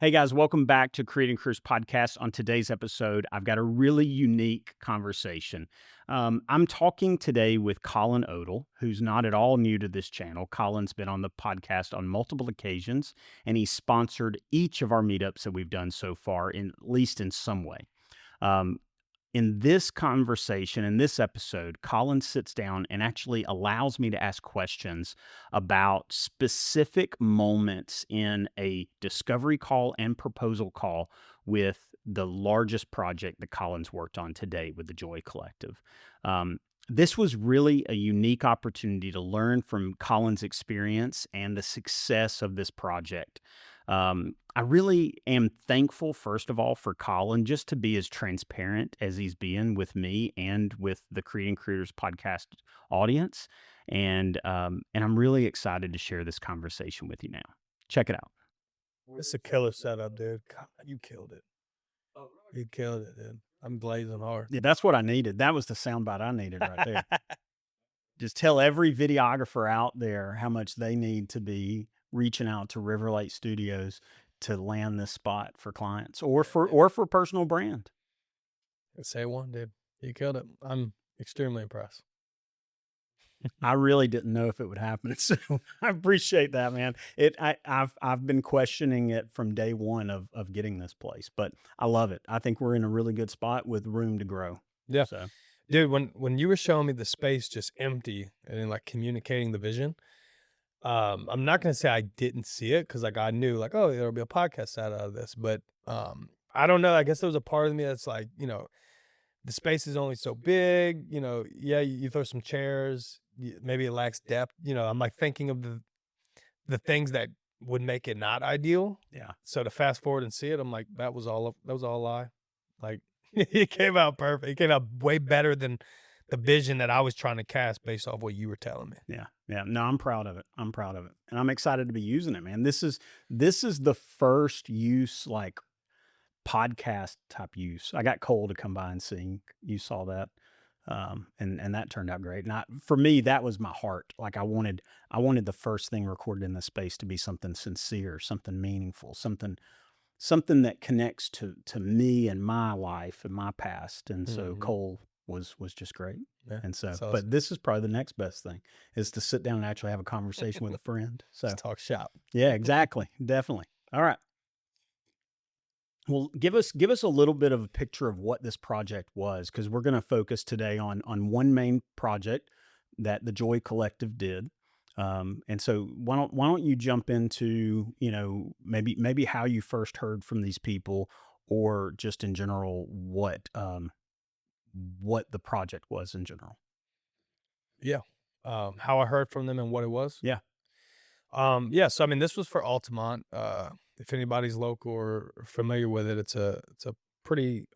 Hey guys, welcome back to Creating Careers Podcast. On today's episode, I've got a really unique conversation. I'm talking today with Colin Odle, who's not at all new to this channel. Colin's been on the podcast on multiple occasions, and he's sponsored each of our meetups that we've done so far, at least in some way. Um, in this conversation, in this episode, Colin sits down and actually allows me to ask questions about specific moments in a discovery call and proposal call with the largest project that Colin's worked on today with the Joy Collective. This was really a unique opportunity to learn from Colin's experience and the success of this project. I really am thankful, first of all, for Colin just to be as transparent as he's been with me and with the Creating Creators podcast audience. And I'm really excited to share this conversation with you now. Check it out. It's a killer setup, dude. God, you killed it. You killed it, dude. I'm glazing hard. Yeah, that's what I needed. That was the soundbite I needed right there. Just tell every videographer out there how much they need to be reaching out to River Lake Studios to land this spot for clients or for personal brand. Say one, dude. You killed it. I'm extremely impressed. I really didn't know if it would happen. So I appreciate that, man. I've been questioning it from day one of getting this place, but I love it. I think we're in a really good spot with room to grow. Yeah. So Dude, when you were showing me the space just empty and then like communicating the vision, I'm not gonna say I didn't see it because like I knew like, oh, there'll be a podcast out of this. But I don't know. I guess there was a part of me that's like, the space is only so big, yeah, you throw some chairs, maybe it lacks depth. I'm like thinking of the things that would make it not ideal. yeah. So to fast forward and see it, I'm like, that was all a lie. Like it came out perfect. It came out way better than the vision that I was trying to cast based off what you were telling me. Yeah. Yeah. No, I'm proud of it. I'm proud of it. And I'm excited to be using it, man. This is the first use, like podcast type use. I got Cole to come by and sing. You saw that. And that turned out great. For me, that was my heart. Like I wanted the first thing recorded in the space to be something sincere, something meaningful, something that connects to me and my life and my past. And so Mhm. Cole was just great. Yeah, And so, that's but awesome. this is probably the next best thing is to sit down and actually have a conversation with a friend. So Just talk shop. yeah, exactly. Definitely. All right. Well, give us a little bit of a picture of what this project was, because we're going to focus today on one main project that the Joy Collective did. And so why don't you jump into maybe how you first heard from these people, or just in general what the project was in general. Yeah. How I heard from them and what it was. Yeah. Yeah. So I mean, this was for Altamont. If anybody's local or familiar with it, it's a pretty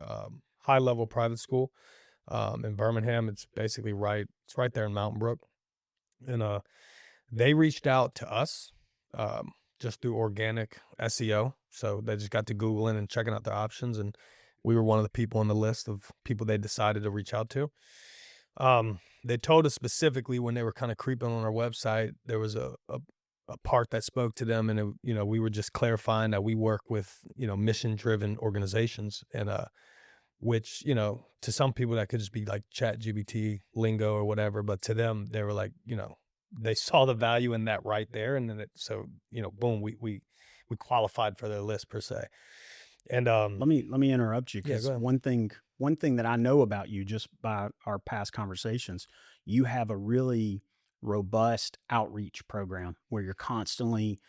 high level private school in Birmingham. It's right there in Mountain Brook, and they reached out to us just through organic SEO. So they just got to Googling and checking out their options, and we were one of the people on the list of people they decided to reach out to. They told us specifically when they were kind of creeping on our website, there was a part that spoke to them, and we were just clarifying that we work with mission driven organizations, and which to some people that could just be like Chat GBT lingo or whatever, but to them they were like they saw the value in that right there, and then boom, we qualified for their list per se, and Let me interrupt you, yeah, go because ahead. one thing that I know about you just by our past conversations, you have a really robust outreach program where you're constantly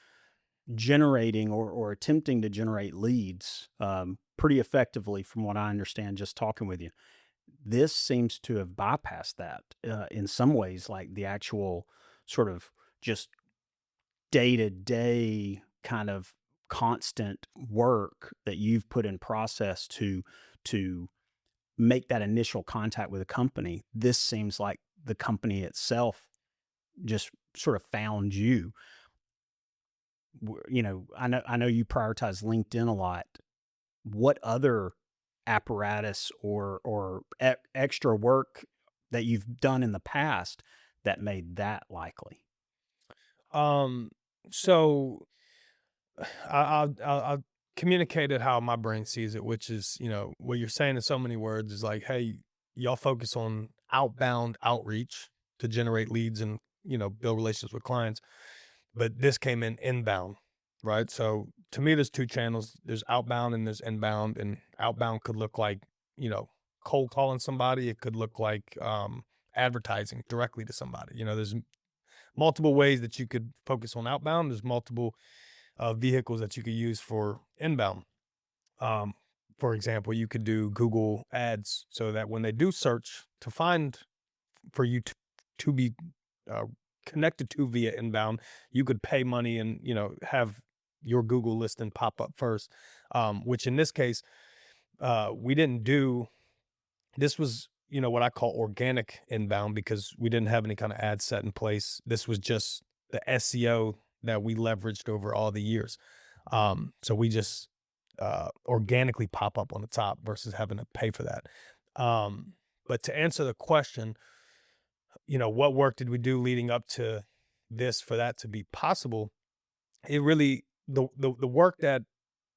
generating or attempting to generate leads pretty effectively, from what I understand just talking with you. This seems to have bypassed that in some ways, like the actual sort of just day to day kind of constant work that you've put in process to make that initial contact with a company. This seems like the company itself just sort of found you. I know you prioritize LinkedIn a lot. What other apparatus or extra work that you've done in the past that made that likely? Um, so I, I'll communicated how my brain sees it, which is, what you're saying in so many words is like, hey, y'all focus on outbound outreach to generate leads and, build relationships with clients. But this came in inbound, right? So to me, there's two channels. There's outbound and there's inbound. And outbound could look like, you know, cold calling somebody. It could look like advertising directly to somebody. There's multiple ways that you could focus on outbound. There's multiple vehicles that you could use for inbound. Um, for example, you could do Google ads so that when they do search to find for you to be uh, connected to via inbound, you could pay money and have your Google listing pop up first. Which in this case, we didn't do. This was what I call organic inbound because we didn't have any kind of ad set in place. This was just the SEO that we leveraged over all the years. So we just organically pop up on the top versus having to pay for that. But to answer the question, what work did we do leading up to this for that to be possible? It really the work that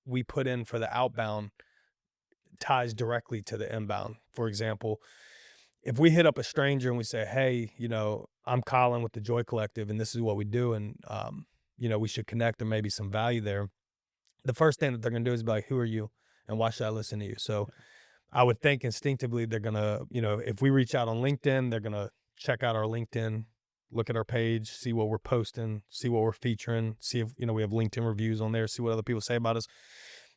we put in for the outbound ties directly to the inbound. For example, if we hit up a stranger and we say, "Hey, I'm Colin with the Joy Collective, and this is what we do, and we should connect. There may be some value there." The first thing that they're gonna do is be like, "Who are you, and why should I listen to you?" So I would think instinctively they're gonna, if we reach out on LinkedIn, they're gonna check out our LinkedIn, look at our page, see what we're posting, see what we're featuring, see if we have LinkedIn reviews on there, see what other people say about us.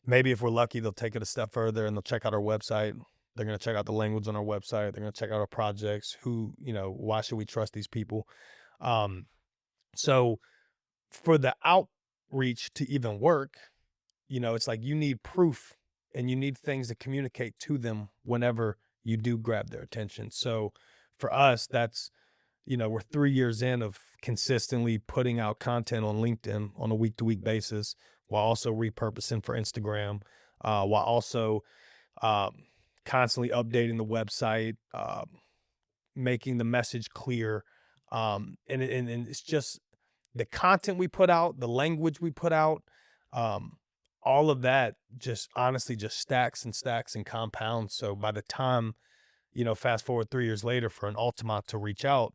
Maybe if we're lucky, they'll take it a step further and they'll check out our website. They're gonna check out the language on our website. They're gonna check out our projects. Why should we trust these people? Um, so for the outreach to even work, it's like you need proof and you need things to communicate to them whenever you do grab their attention. So for us, that's, we're 3 years in of consistently putting out content on LinkedIn on a week to week basis while also repurposing for Instagram, while also constantly updating the website, making the message clear. And it's just the content we put out, the language we put out, all of that just honestly just stacks and stacks and compounds. So by the time, fast forward 3 years later for an Altamont to reach out,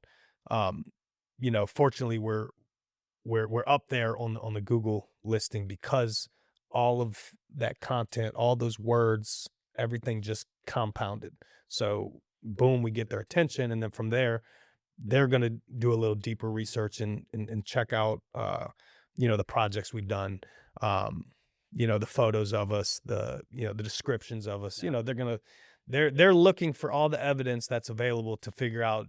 fortunately we're up there on the Google listing because all of that content, all those words, everything just compounded. So boom, we get their attention, and then from there, they're going to do a little deeper research and check out, the projects we've done, the photos of us, the descriptions of us. They're looking for all the evidence that's available to figure out,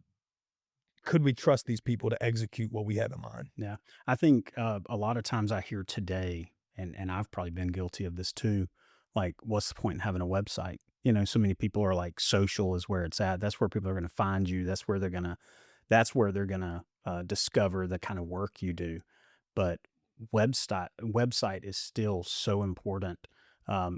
could we trust these people to execute what we have in mind? Yeah. I think a lot of times I hear today, and I've probably been guilty of this too, like, what's the point in having a website? So many people are like, social is where it's at. That's where people are going to find you. That's where they're gonna discover the kind of work you do. But website is still so important,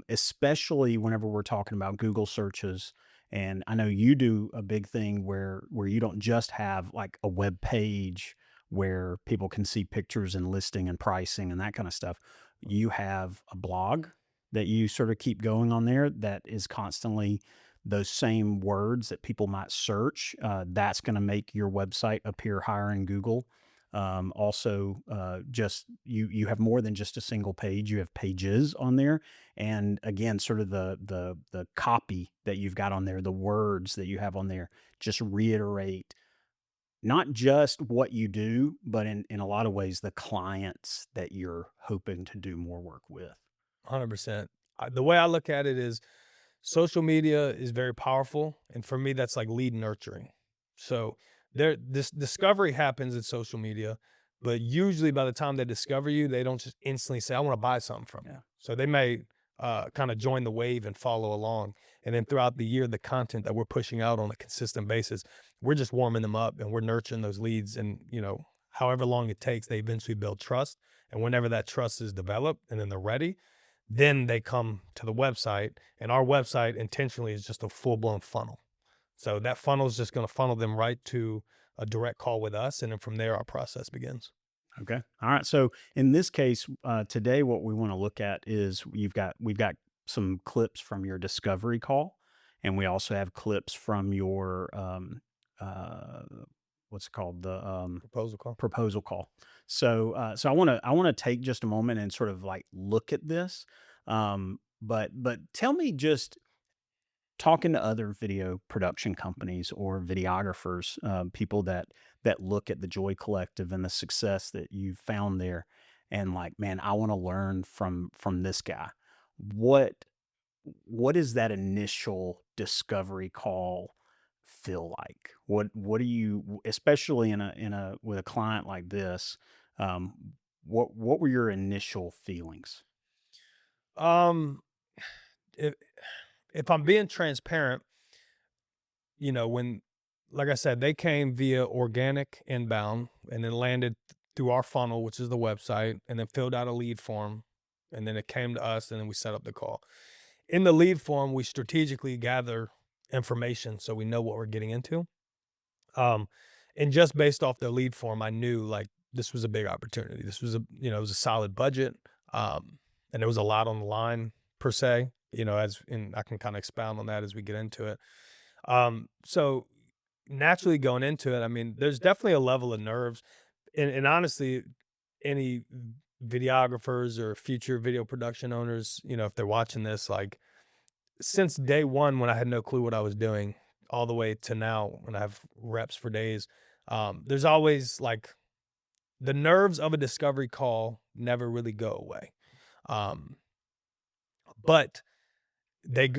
especially whenever we're talking about Google searches. And I know you do a big thing where you don't just have like a web page where people can see pictures and listing and pricing and that kind of stuff. You have a blog that you sort of keep going on there that is constantly those same words that people might search. That's going to make your website appear higher in Google. Also, just you have more than just a single page. You have pages on there, and again, sort of the copy that you've got on there, the words that you have on there, just reiterate not just what you do, but in a lot of ways, the clients that you're hoping to do more work with. 100%. The way I look at it is social media is very powerful, and for me, that's like lead nurturing. So this discovery happens in social media, but usually by the time they discover you, they don't just instantly say, "I want to buy something from you." Yeah. So they may kind of join the wave and follow along, and then throughout the year, the content that we're pushing out on a consistent basis, we're just warming them up and we're nurturing those leads, and however long it takes, they eventually build trust, and whenever that trust is developed and then they're ready, then they come to the website, and our website intentionally is just a full-blown funnel. So that funnel is just going to funnel them right to a direct call with us, and then from there, our process begins. Okay. All right. So in this case, today, what we want to look at is we've got some clips from your discovery call, and we also have clips from your uh, what's it called, the Proposal call. proposal call. So I want to take just a moment and sort of like look at this. But tell me, just talking to other video production companies or videographers, people that look at the Joy Collective and the success that you've found there, and like, man, I want to learn from this guy. What what is that initial discovery call feel like? What do you, especially in a with a client like this? What were your initial feelings? Um, if if I'm being transparent, when like I said, they came via organic inbound and then landed through our funnel, which is the website, and then filled out a lead form, and then it came to us, and then we set up the call. In the lead form, we strategically gather information so we know what we're getting into. Um, and just based off the lead form, I knew like this was a big opportunity. This was it was a solid budget. And there was a lot on the line per se, and I can kind of expound on that as we get into it. So naturally going into it, I mean, there's definitely a level of nerves. And honestly, any videographers or future video production owners, if they're watching this, like since day one when I had no clue what I was doing, all the way to now when I have reps for days, there's always like the nerves of a discovery call never really go away. Um, but they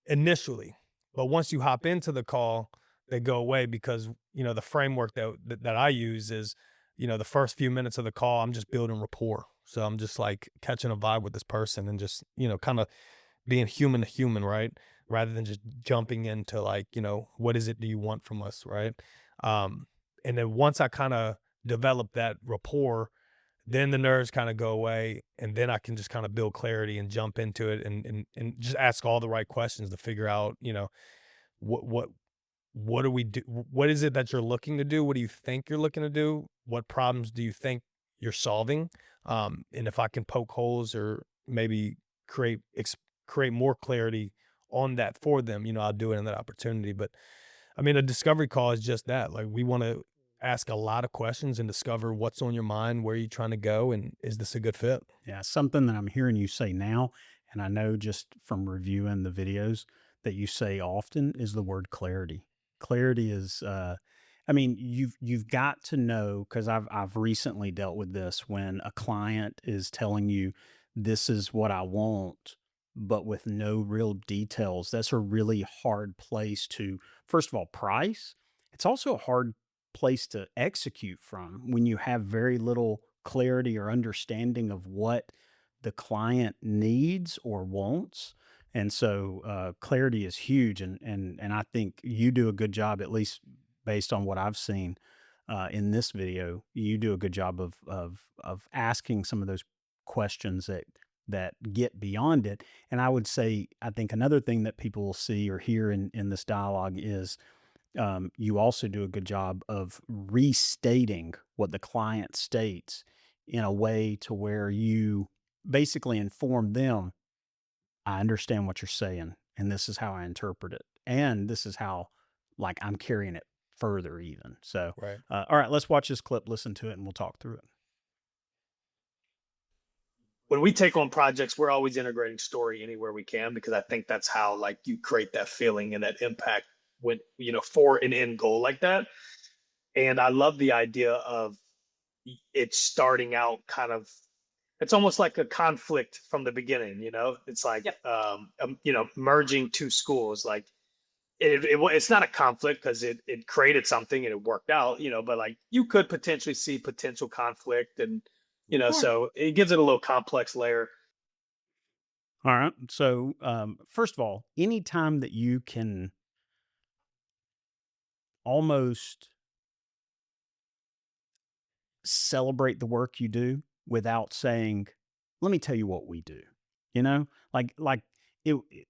initially, but once you hop into the call, they go away because the framework that I use is, the first few minutes of the call, I'm just building rapport. So I'm just like catching a vibe with this person and just kind of being human to human, right? Rather than just jumping into like, what is it do you want from us, right? Um, and then once I kind of develop that rapport, then the nerves kind of go away, and then I can just kind of build clarity and jump into it and just ask all the right questions to figure out, what what what do we do? What is it that you're looking to do? What do you think you're looking to do? What problems do you think you're solving? And if I can poke holes or maybe create create more clarity on that for them, I'll do it in that opportunity. But I mean, a discovery call is just that. Like we want to ask a lot of questions and discover what's on your mind, where are you trying to go, and is this a good fit? Yeah, something that I'm hearing you say now, and I know just from reviewing the videos that you say often, is the word clarity. Clarity is, I mean, you've got to know, because I've recently dealt with this when a client is telling you this is what I want, but with no real details. That's a really hard place to, first of all, price. It's also a hard place to execute from when you have very little clarity or understanding of what the client needs or wants. And so clarity is huge, and I think you do a good job, at least based on what I've seen in this video. You do a good job of asking some of those questions that get beyond it. And I would say, I think another thing that people will see or hear in this dialogue is, you also do a good job of restating what the client states in a way to where you basically inform them, I understand what you're saying, and this is how I interpret it. And this is how, like, I'm carrying it further, even. So, Right. all right, let's watch this clip, listen to it, and we'll talk through it. When we take on projects, we're always integrating story anywhere we can because I think that's how like you create that feeling and that impact when for an end goal like that. And I love the idea of it starting out kind of it's almost like a conflict from the beginning. It's like Yep. merging two schools like it's not a conflict because it created something and it worked out, but like you could potentially see potential conflict and Yeah. so it gives it a little complex layer. All right. So, first of all, anytime that you can almost celebrate the work you do without saying, "Let me tell you what we do." You know? Like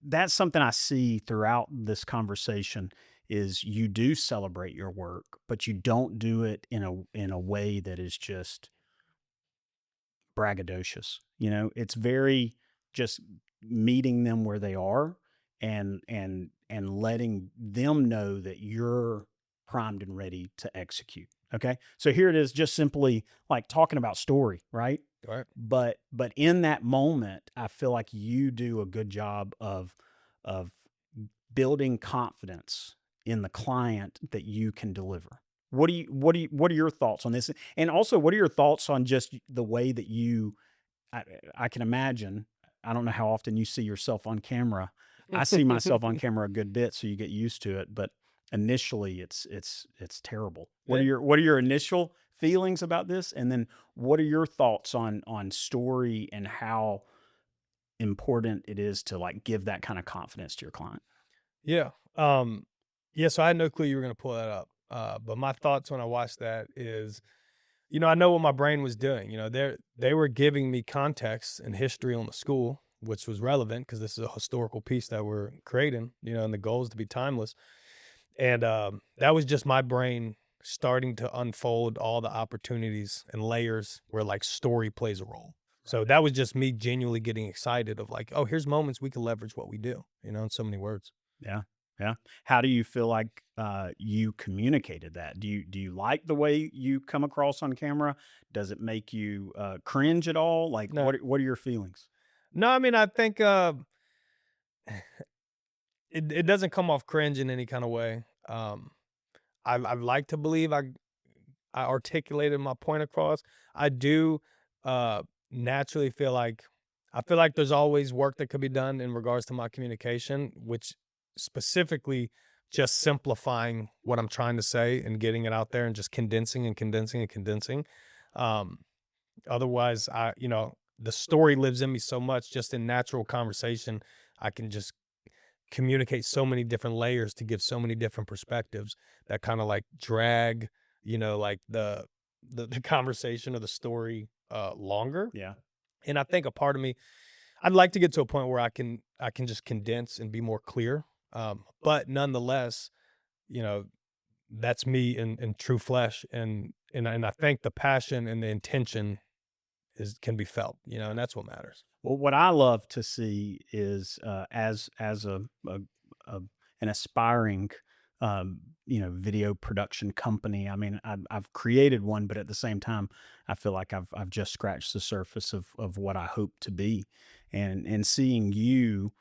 that's something I see throughout this conversation, is you do celebrate your work, but you don't do it in a way that is just braggadocious. It's very just meeting them where they are and letting them know that you're primed and ready to execute. Okay. So here it is, just simply like talking about story, right? Right. But in that moment, I feel like you do a good job of building confidence in the client that you can deliver. What are your thoughts on this? And also, what are your thoughts on just the way that I, I can imagine, I don't know how often you see yourself on camera. I see myself on camera a good bit, so you get used to it. But initially, it's terrible. What are Yeah. your initial feelings about this? And then what are your thoughts on story and how important it is to like give that kind of confidence to your client? Yeah. Yeah. So I had no clue you were going to pull that up. But my thoughts when I watched that is, I know what my brain was doing. They were giving me context and history on the school, which was relevant because this is a historical piece that we're creating, and the goal is to be timeless. And that was just my brain starting to unfold all the opportunities and layers where like story plays a role. So that was just me genuinely getting excited of like, oh, here's moments we can leverage what we do, in so many words. Yeah. Yeah. How do you feel like you communicated that? Do you like the way you come across on camera? Does it make you cringe at all? Like No, what are your feelings? no, I mean, I think it doesn't come off cringe in any kind of way. I like to believe I articulated my point across. I do naturally feel like there's always work that could be done in regards to my communication, which specifically just simplifying what I'm trying to say and getting it out there and just condensing and condensing and condensing. Um, Otherwise, the story lives in me so much just in natural conversation. I can just communicate so many different layers to give so many different perspectives that kind of like drag, like the conversation or the story longer. Yeah. And I think a part of me, I'd like to get to a point where I can just condense and be more clear. But nonetheless, you know, that's me in true flesh, and I think the passion and the intention can be felt, and that's what matters. Well, what I love to see is as a an aspiring video production company. I mean, I've created one, but at the same time, I feel like I've just scratched the surface of what I hope to be, and seeing you.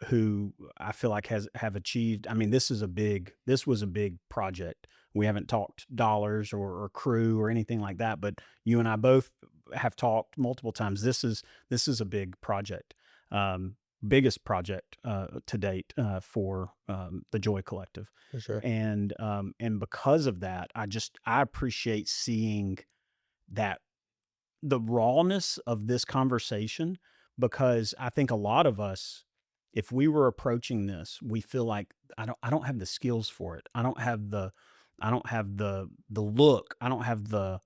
Who I feel like have achieved. I mean, this was a big project. We haven't talked dollars or crew or anything like that, but you and I both have talked multiple times. This is a big project, biggest project to date for the Joy Collective, For sure. and because of that, I appreciate seeing that the rawness of this conversation, because I think a lot of us, if we were approaching this, we feel like I don't have the skills for it. I don't have the look. I don't have the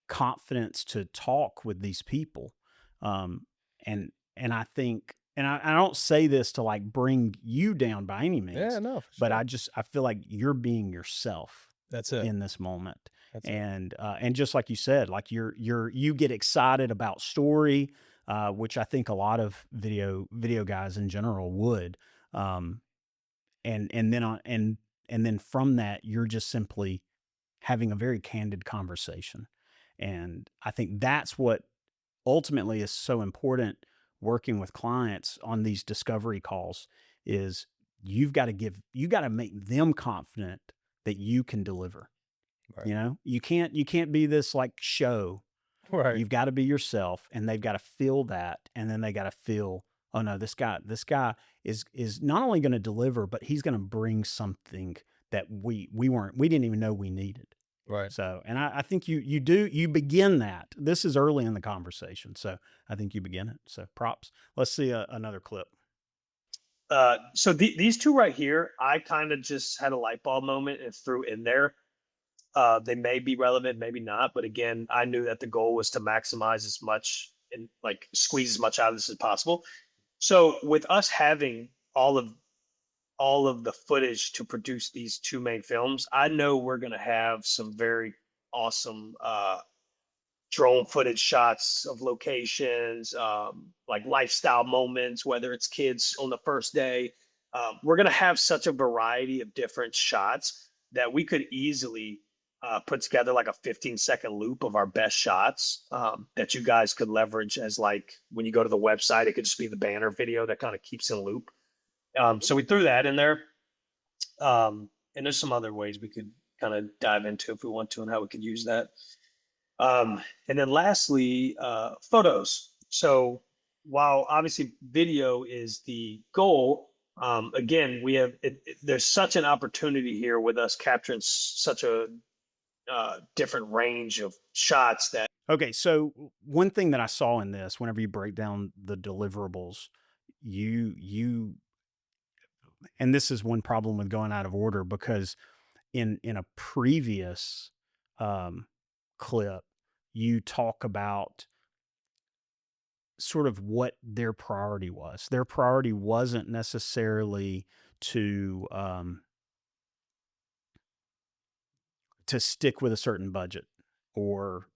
confidence to talk with these people. Um, and I think, and I don't say this to like bring you down by any Yeah, means, no, for but sure. I feel like you're being yourself That's it. in this moment. That's it. And just like you said, like you get excited about story, which I think a lot of video guys in general would. Um, and then on and then from that, you're just simply having a very candid conversation. And I think that's what ultimately is so important working with clients on these discovery calls is you got to make them confident that you can deliver. Right. You can't be this like show. Right. You've got to be yourself, and they've got to feel that, and then they got to feel, oh no, this guy is not only going to deliver, but he's going to bring something that we didn't even know we needed. Right. So, and I think you begin that. This is early in the conversation, so I think you begin it. So, props. Let's see another clip. So these two right here, I kind of just had a light bulb moment and threw in there. They may be relevant, maybe not, but again, I knew that the goal was to maximize as much and like squeeze as much out of this as possible. So with us having all of the footage to produce these two main films, I know we're going to have some very awesome drone footage shots of locations, like lifestyle moments, whether it's kids on the first day. We're going to have such a variety of different shots that we could easily put together like a 15-second loop of our best shots that you guys could leverage as like when you go to the website, it could just be the banner video that kind of keeps in loop. So we threw that in there. And there's some other ways we could kind of dive into if we want to and how we could use that. And then lastly, photos. So while obviously video is the goal, again, we have there's such an opportunity here with us capturing such a different range of shots that. Okay, so one thing that I saw in this, whenever you break down the deliverables, you and this is one problem with going out of order because in a previous um, clip, you talk about sort of what their priority was. Their priority wasn't necessarily to to stick with a certain budget or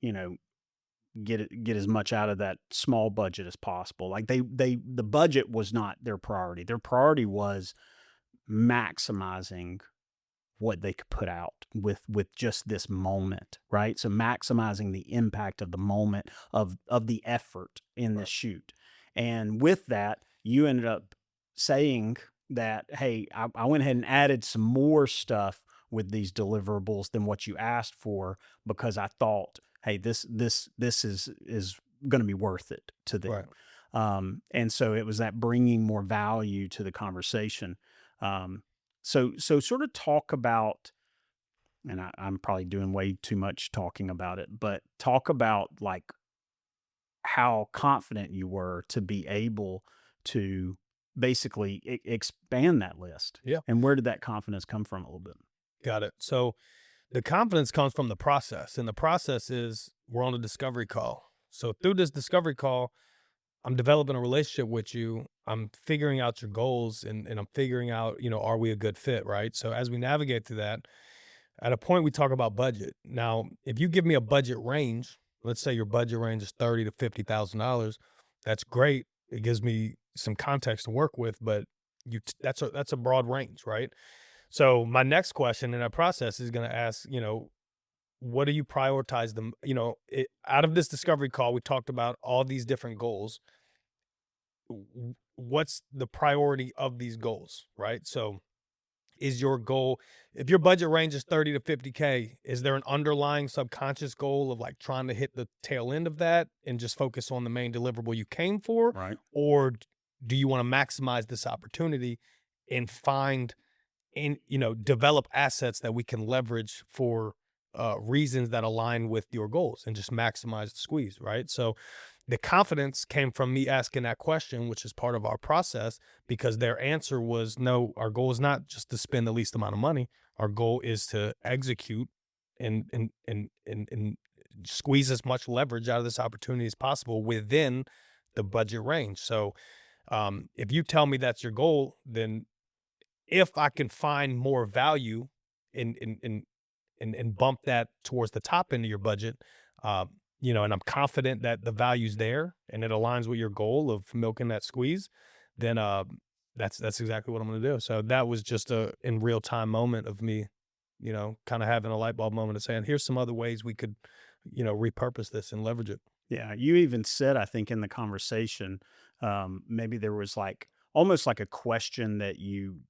get as much out of that small budget as possible. Like the budget was not their priority. Their priority was maximizing what they could put out with just this moment, right? So maximizing the impact of the moment of the effort in this shoot. And with that, you ended up saying that, hey, I went ahead and added some more stuff with these deliverables than what you asked for because I thought, hey, this is going to be worth it to them. Right. And so it was that bringing more value to the conversation. So sort of talk about, and I'm probably doing way too much talking about it, but talk about like how confident you were to be able to basically expand that list. Yeah. And where did that confidence come from a little bit? Got it. So the confidence comes from the process, and the process is we're on a discovery call. So through this discovery call, I'm developing a relationship with you. I'm figuring out your goals and I'm figuring out, are we a good fit, right? So as we navigate through that, at a point we talk about budget. Now, if you give me a budget range, let's say your budget range is $30,000 to $50,000, that's great. It gives me some context to work with, but that's a broad range, right? So my next question in that process is going to ask, what do you prioritize them? Out of this discovery call, we talked about all these different goals. What's the priority of these goals, right? So is your goal, if your budget range is 30 to 50K, is there an underlying subconscious goal of like trying to hit the tail end of that and just focus on the main deliverable you came for? Right. Or do you want to maximize this opportunity and develop assets that we can leverage for reasons that align with your goals and just maximize the squeeze, right? So the confidence came from me asking that question, which is part of our process, because their answer was, no, our goal is not just to spend the least amount of money. Our goal is to execute and squeeze as much leverage out of this opportunity as possible within the budget range. So if you tell me that's your goal, then if I can find more value and bump that towards the top end of your budget, and I'm confident that the value's there and it aligns with your goal of milking that squeeze, then that's exactly what I'm going to do. So that was just a in real time moment of me, kind of having a light bulb moment of saying, here's some other ways we could, repurpose this and leverage it. Yeah. You even said, I think in the conversation, maybe there was like almost like a question that you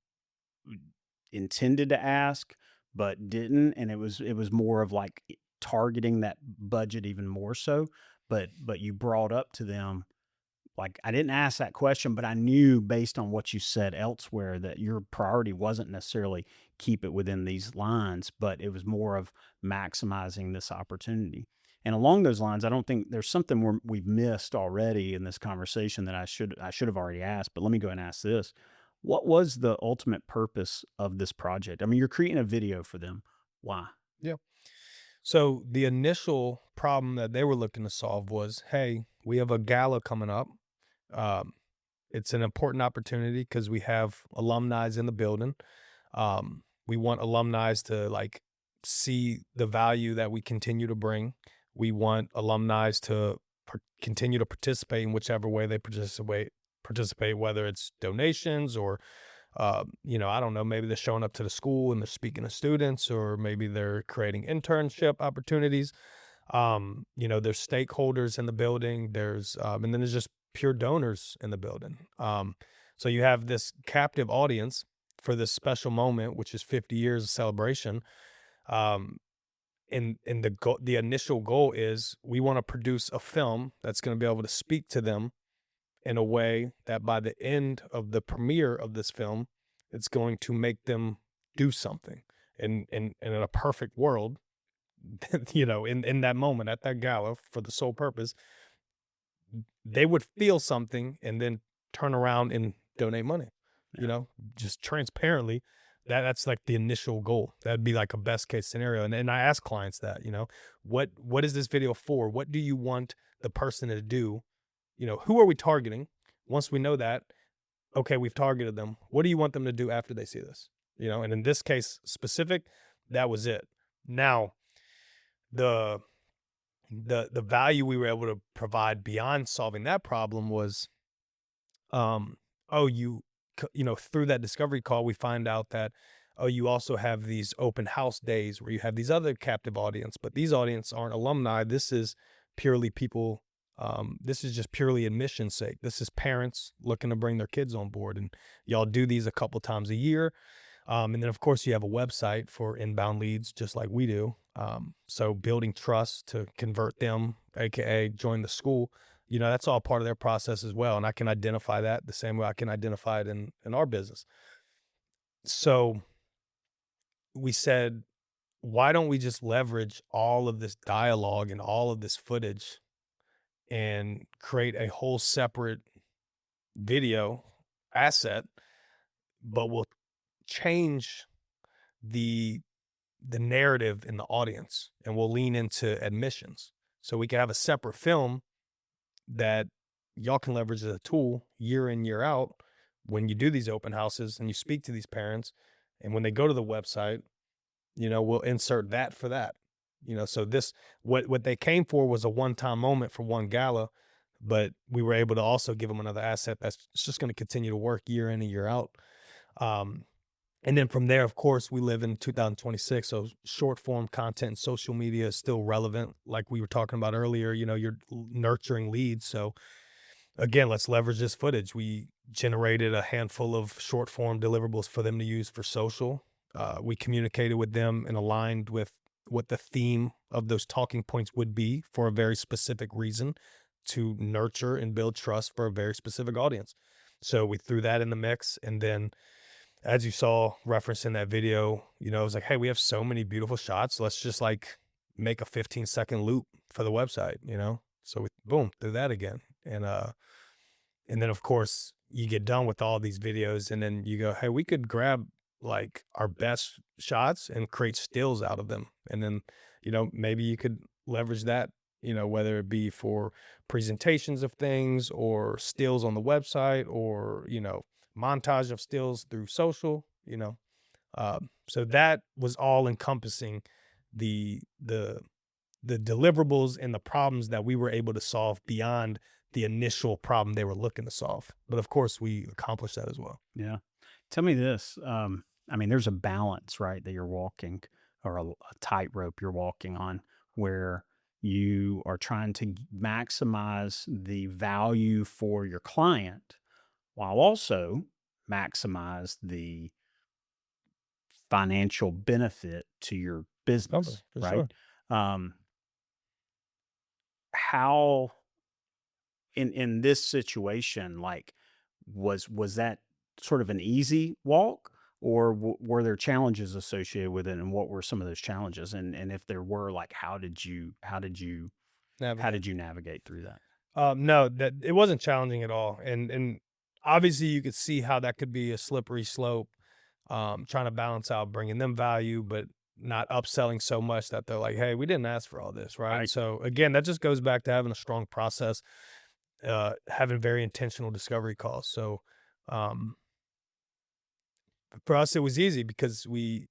intended to ask but didn't, and it was more of like targeting that budget even more so, but you brought up to them like, I didn't ask that question, but I knew based on what you said elsewhere that your priority wasn't necessarily keep it within these lines, but it was more of maximizing this opportunity. And along those lines, I don't think there's something we've missed already in this conversation that I should have already asked, but let me go and ask this. What was the ultimate purpose of this project? I mean, you're creating a video for them. Why? Yeah. So the initial problem that they were looking to solve was, hey, we have a gala coming up. It's an important opportunity because we have alumni in the building. We want alumni to like see the value that we continue to bring. We want alumni to continue to participate in whichever way they participate, whether it's donations or, I don't know, maybe they're showing up to the school and they're speaking to students, or maybe they're creating internship opportunities. There's stakeholders in the building. And then there's just pure donors in the building. So you have this captive audience for this special moment, which is 50 years of celebration. Um, and the initial goal is we want to produce a film that's going to be able to speak to them in a way that by the end of the premiere of this film, it's going to make them do something. And in a perfect world, in that moment at that gala, for the sole purpose, they would feel something and then turn around and donate money, just transparently. That's like the initial goal. That'd be like a best case scenario. And I ask clients that, what is this video for? What do you want the person to do? Who are we targeting? Once we know that, okay, we've targeted them. What do you want them to do after they see this? And in this case specific, that was it. Now, the value we were able to provide beyond solving that problem was, through that discovery call, we find out that, you also have these open house days where you have these other captive audience, but these audience aren't alumni. This is purely people. This is just purely admission's sake. This is parents looking to bring their kids on board, and y'all do these a couple times a year. And then of course you have a website for inbound leads, just like we do. So building trust to convert them, AKA join the school, that's all part of their process as well. And I can identify that the same way I can identify it in our business. So we said, why don't we just leverage all of this dialogue and all of this footage and create a whole separate video asset, but we'll change the narrative in the audience, and we'll lean into admissions. So we can have a separate film that y'all can leverage as a tool year in, year out when you do these open houses and you speak to these parents. And when they go to the website, we'll insert that for that. So this, what they came for was a one-time moment for one gala, but we were able to also give them another asset that's just going to continue to work year in and year out. And then from there, of course, we live in 2026. So short form content and social media is still relevant. Like we were talking about earlier, you're nurturing leads. So again, let's leverage this footage. We generated a handful of short form deliverables for them to use for social. We communicated with them and aligned with what the theme of those talking points would be for a very specific reason, to nurture and build trust for a very specific audience. So we threw that in the mix. And then, as you saw referenced in that video, it was like, hey, we have so many beautiful shots. Let's just like make a 15-second loop for the website, So we, boom, do that again. And then of course you get done with all these videos and then you go, hey, we could grab like our best shots and create stills out of them. And then, maybe you could leverage that, whether it be for presentations of things or stills on the website or, montage of stills through social, so that was all encompassing the deliverables and the problems that we were able to solve beyond the initial problem they were looking to solve. But of course we accomplished that as well. Yeah. Tell me this. There's a balance, right, that you're walking, or a tightrope you're walking on, where you are trying to maximize the value for your client while also maximize the financial benefit to your business, For right? sure. Um, how in this situation, like, was that sort of an easy walk, or were there challenges associated with it, and what were some of those challenges? And if there were, like, how Navigate. did you navigate through that? No, that it wasn't challenging at all. And obviously you could see how that could be a slippery slope, trying to balance out bringing them value, but not upselling so much that they're like, hey, we didn't ask for all this. Right. Right. So again, that just goes back to having a strong process, having very intentional discovery calls. So, for us, it was easy because we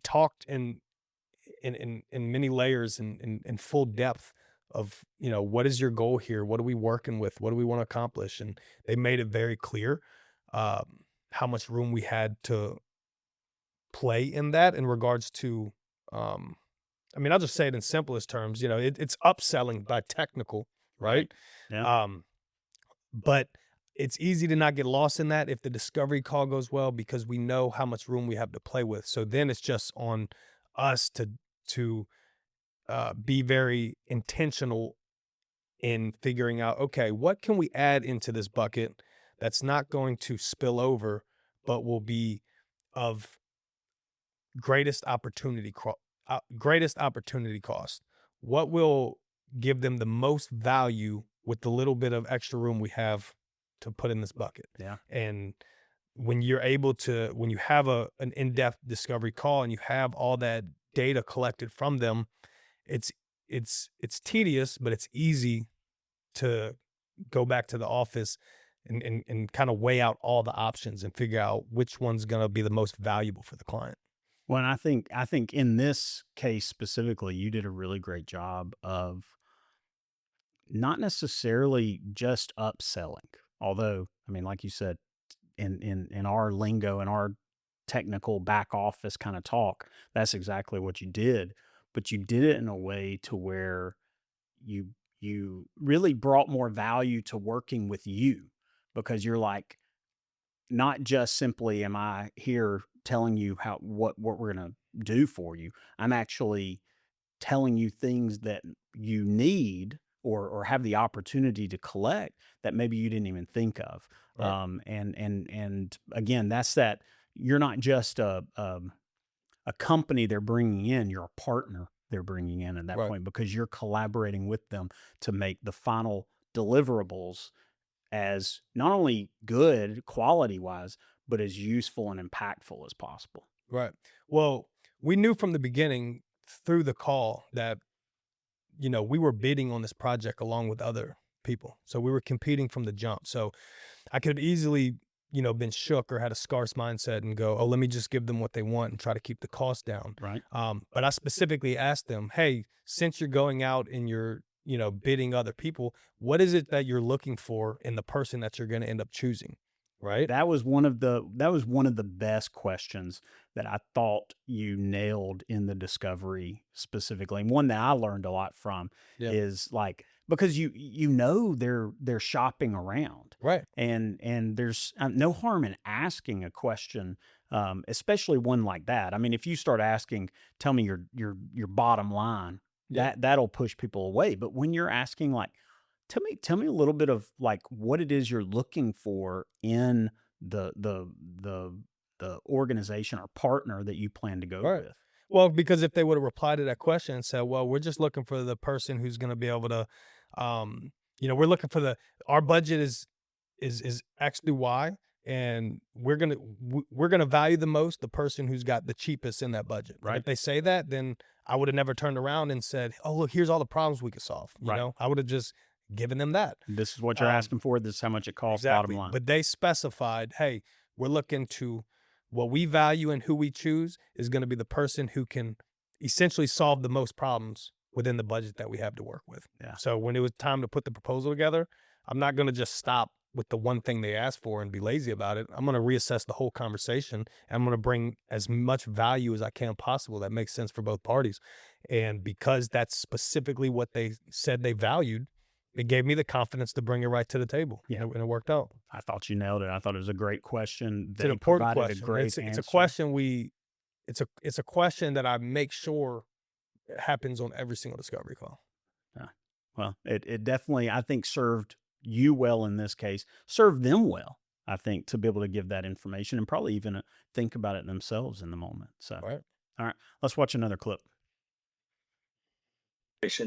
talked in many layers and in full depth of, what is your goal here? What are we working with? What do we want to accomplish? And they made it very clear how much room we had to play in that in regards to, I'll just say it in simplest terms, it's upselling by technical, right? Yeah. Um, but it's easy to not get lost in that if the discovery call goes well, because we know how much room we have to play with. So then it's just on us to be very intentional in figuring out, okay, what can we add into this bucket that's not going to spill over, but will be of greatest greatest opportunity cost. What will give them the most value with the little bit of extra room we have to put in this bucket? Yeah. And when you have an in-depth discovery call and you have all that data collected from them, it's tedious, but it's easy to go back to the office and kind of weigh out all the options and figure out which one's going to be the most valuable for the client. Well, and I think in this case specifically, you did a really great job of not necessarily just upselling. Although, I mean, like you said, in our lingo, in our technical back office kind of talk, that's exactly what you did. But you did it in a way to where you you really brought more value to working with you, because you're like, not just simply am I here telling you what we're gonna do for you. I'm actually telling you things that you need or have the opportunity to collect that maybe you didn't even think of. Right. And again, that's that you're not just a company they're bringing in, you're a partner they're bringing in at that Right. point, because you're collaborating with them to make the final deliverables as not only good quality wise, but as useful and impactful as possible. Right. Well, we knew from the beginning through the call that, we were bidding on this project along with other people. So we were competing from the jump. So I could easily, been shook or had a scarce mindset and go, oh, let me just give them what they want and try to keep the cost down. Right. But I specifically asked them, hey, since you're going out and you're, bidding other people, what is it that you're looking for in the person that you're going to end up choosing? Right. That was one of the best questions that I thought you nailed in the discovery specifically. And one that I learned a lot from Yeah. is like, because they're shopping around, Right. and there's no harm in asking a question, especially one like that. I mean, if you start asking, tell me your bottom line, Yeah. that'll push people away. But when you're asking like, tell me a little bit of like what it is you're looking for in the the organization or partner that you plan to go Right. with. Well, because if they would have replied to that question and said, well, we're just looking for the person who's going to be able to, we're looking for our budget is X through Y, and we're going to value the most the person who's got the cheapest in that budget. And Right. if they say that, then I would have never turned around and said, oh, look, here's all the problems we could solve. Right. I would have just given them that. This is what you're Um, asking for. This is how much it costs. Exactly. Bottom line. But they specified, hey, we're looking to what we value and who we choose is going to be the person who can essentially solve the most problems within the budget that we have to work with. Yeah. So when it was time to put the proposal together, I'm not going to just stop with the one thing they asked for and be lazy about it. I'm going to reassess the whole conversation, and I'm going to bring as much value as I can possible that makes sense for both parties. And because that's specifically what they said they valued, it gave me the confidence to bring it right to the table. Yeah. And it worked out. I thought you nailed it. I thought it was a great question. It's an They important provided question. a great It's answer. a question it's a question that I make sure happens on every single discovery call. Yeah. Well, it definitely, I think, served you well in this case, served them well, I think, to be able to give that information and probably even think about it themselves in the moment. So, Right. all right, let's watch another clip.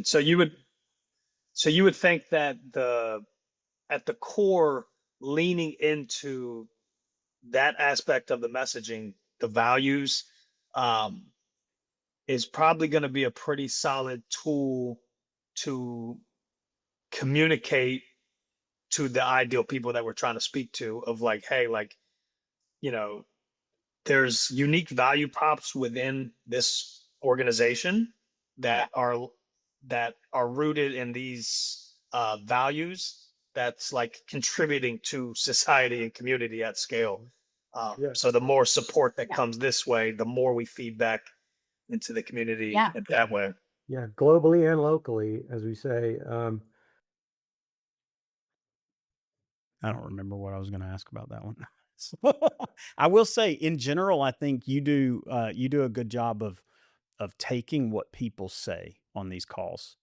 So you would think that at the core, leaning into that aspect of the messaging, the values, is probably going to be a pretty solid tool to communicate to the ideal people that we're trying to speak to, of like, hey, you know, there's unique value props within this organization that are rooted in these values that's like contributing to society and community at scale. Yeah. So the more support that comes this way, the more we feed back into the community in that way. Yeah, globally and locally, as we say. I don't remember what I was gonna ask about that one. So, I will say, in general, I think you do a good job of taking what people say on these calls,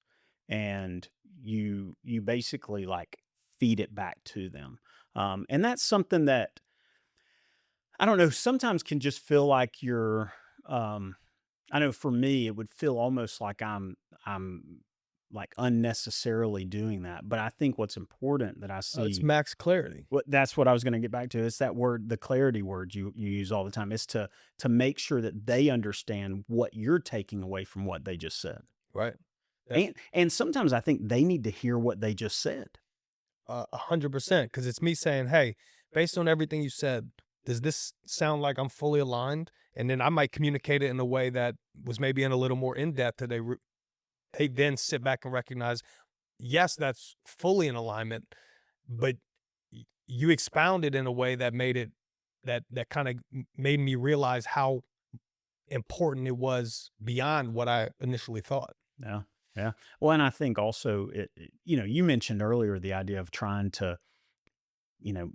and you basically, like, feed it back to them. And that's something that, I don't know, sometimes can just feel like you're, I know for me, it would feel almost like I'm, like, unnecessarily doing that, but I think what's important that I It's see, max clarity. that's what I was gonna get back to. It's that word, the clarity word you use all the time. It's to make sure that they understand what you're taking away from what they just said. Right. That And sometimes I think they need to hear what they just said. 100%, because it's me saying, "Hey, based on everything you said, does this sound like I'm fully aligned?" And then I might communicate it in a way that was maybe in a little more in depth. That they then sit back and recognize, yes, that's fully in alignment, but you expounded in a way that made it that kind of made me realize how important it was beyond what I initially thought. Yeah. Yeah. Well, and I think also you mentioned earlier the idea of trying to, you know,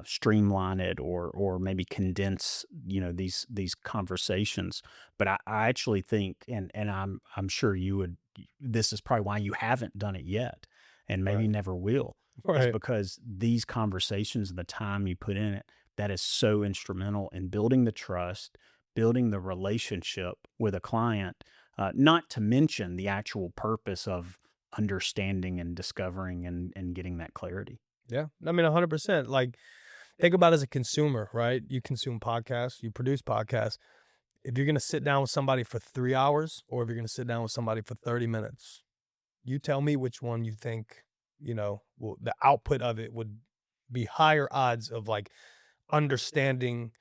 streamline it or maybe condense, these conversations. But I actually think, and I'm sure you would. This is probably why you haven't done it yet, and maybe Right. never will, is Right. because these conversations and the time you put in it, that is so instrumental in building the trust, building the relationship with a client. Not to mention the actual purpose of understanding and discovering and getting that clarity. Yeah. I mean, 100%. Like, think about it as a consumer, right? You consume podcasts, you produce podcasts. If you're going to sit down with somebody for 3 hours or if you're going to sit down with somebody for 30 minutes, you tell me which one you think, the output of it would be higher odds of like understanding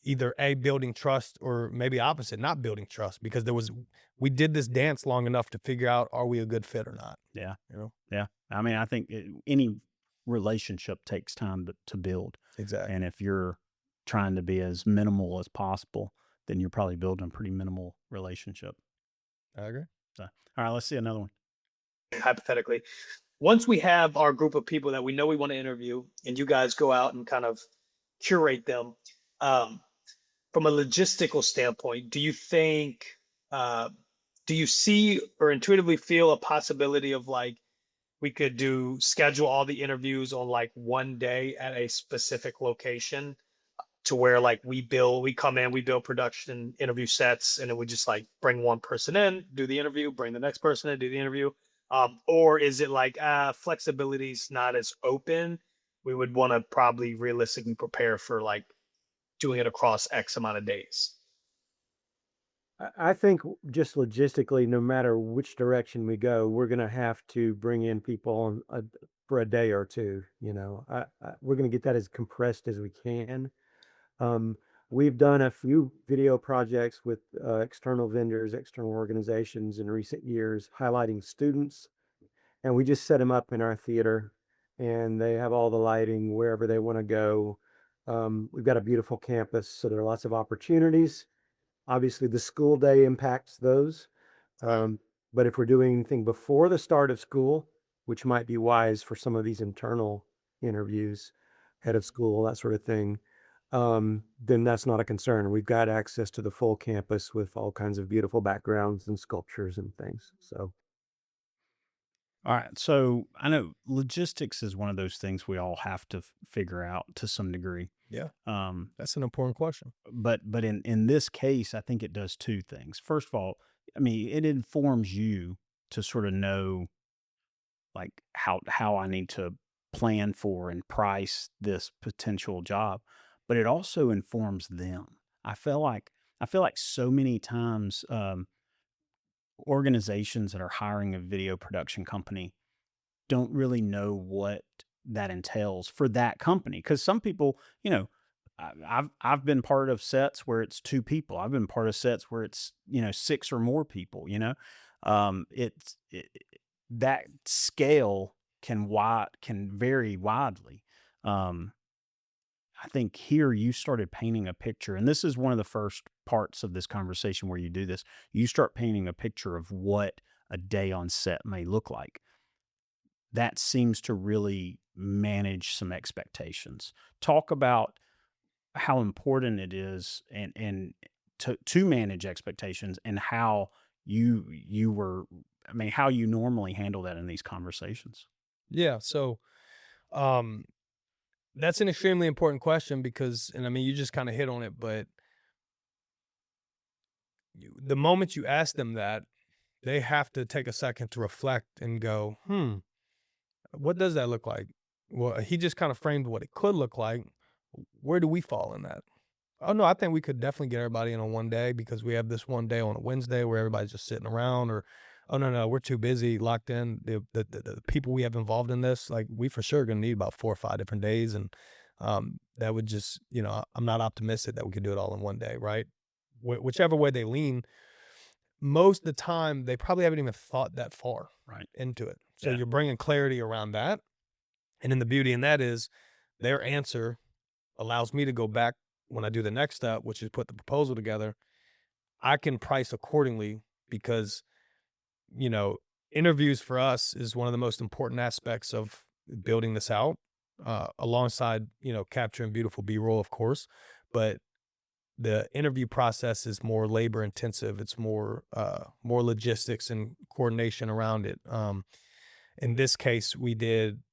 either A, building trust, or maybe opposite, not building trust, because we did this dance long enough to figure out, are we a good fit or not? Yeah. You know? Yeah. I mean, I think any relationship takes time to build. And Exactly. if you're trying to be as minimal as possible, then you're probably building a pretty minimal relationship. I agree. So, all right, let's see another one. Hypothetically, once we have our group of people that we know we want to interview, and you guys go out and kind of curate them, um, from a logistical standpoint, do you think, uh, do you see or intuitively feel a possibility of like we could do schedule all the interviews on like one day at a specific location to where like we come in, we build production interview sets, and then we just like bring one person in, do the interview, bring the next person in, do the interview? Or is it like flexibility is not as open? We would want to probably realistically prepare for like doing it across X amount of days. I think just logistically, no matter which direction we go, we're going to have to bring in people for a day or two. We're going to get that as compressed as we can. Um, we've done a few video projects with external vendors, external organizations in recent years, highlighting students, and we just set them up in our theater, and they have all the lighting wherever they want to go. We've got a beautiful campus, so there are lots of opportunities. Obviously, the school day impacts those. Um, but if we're doing anything before the start of school, which might be wise for some of these internal interviews, head of school, that sort of thing, then that's not a concern. We've got access to the full campus with all kinds of beautiful backgrounds and sculptures and things. So, All right. So I know logistics is one of those things we all have to figure out to some degree. Yeah. Um, That's an important question. but in this case, I think it does two things. First of all, I mean, it informs you to sort of know, like, how I need to plan for and price this potential job, but it also informs them. I feel like I feel like so many times, organizations that are hiring a video production company don't really know what that entails for that company. Because some people, I've been part of sets where it's 2 people. I've been part of sets where it's, 6 or more people, it's that scale can vary widely. Um, I think here you started painting a picture, and this is one of the first parts of this conversation where you do this. You start painting a picture of what a day on set may look like. That seems to really manage some expectations. Talk about how important it is and to manage expectations and how you were how you normally handle that in these conversations. Yeah. So, um, that's an extremely important question because, and I mean, you just kind of hit on it, but the moment you ask them that, they have to take a second to reflect and go, what does that look like? Well, he just kind of framed what it could look like. Where do we fall in that? Oh no, I think we could definitely get everybody in on one day because we have this one day on a Wednesday where everybody's just sitting around. Or, oh no, we're too busy, locked in. The people we have involved in this, like we for sure gonna need about 4 or 5 different days, and that would just, I'm not optimistic that we could do it all in one day, right? Whichever way they lean, most of the time they probably haven't even thought that far Right. into it. So Yeah. you're bringing clarity around that, and then the beauty in that is their answer allows me to go back when I do the next step, which is put the proposal together. I can price accordingly because, you know, interviews for us is one of the most important aspects of building this out, alongside, capturing beautiful B-roll, of course. But the interview process is more labor intensive. It's more logistics and coordination around it. In this case, we did,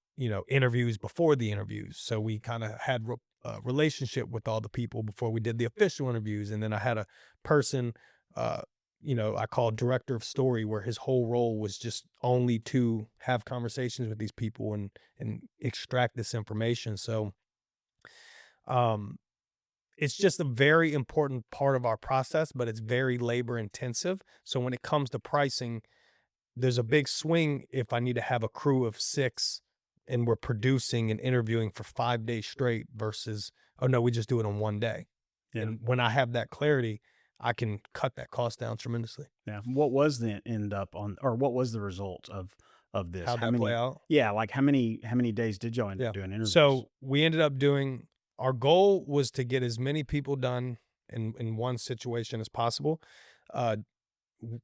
interviews before the interviews. So we kind of had a relationship with all the people before we did the official interviews. And then I had a person, I call director of story, where his whole role was just only to have conversations with these people and extract this information. So, um, it's just a very important part of our process, but it's very labor intensive. So when it comes to pricing, there's a big swing if I need to have a crew of 6 and we're producing and interviewing for 5 days straight versus, oh no, we just do it on one day. Yeah. And when I have that clarity, I can cut that cost down tremendously. Yeah. What was the end up on, or what was the result of this? How'd How that play many? out? Yeah, like how many days did y'all end Yeah. up doing interviews? So we ended up doing, our goal was to get as many people done in one situation as possible. Uh,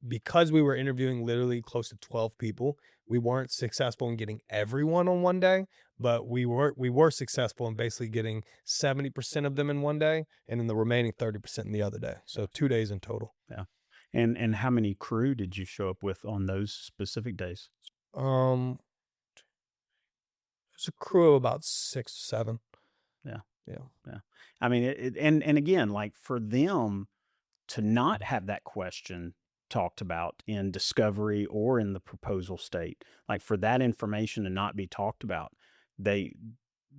because we were interviewing literally close to 12 people, we weren't successful in getting everyone on one day, but we were successful in basically getting 70% of them in one day and then the remaining 30% in the other day. So 2 days in total. Yeah. And how many crew did you show up with on those specific days? Um, it's a crew of about 6, 7. Yeah. Yeah. Yeah. I mean, and again, like for them to not have that question talked about in discovery or in the proposal state, like for that information to not be talked about, they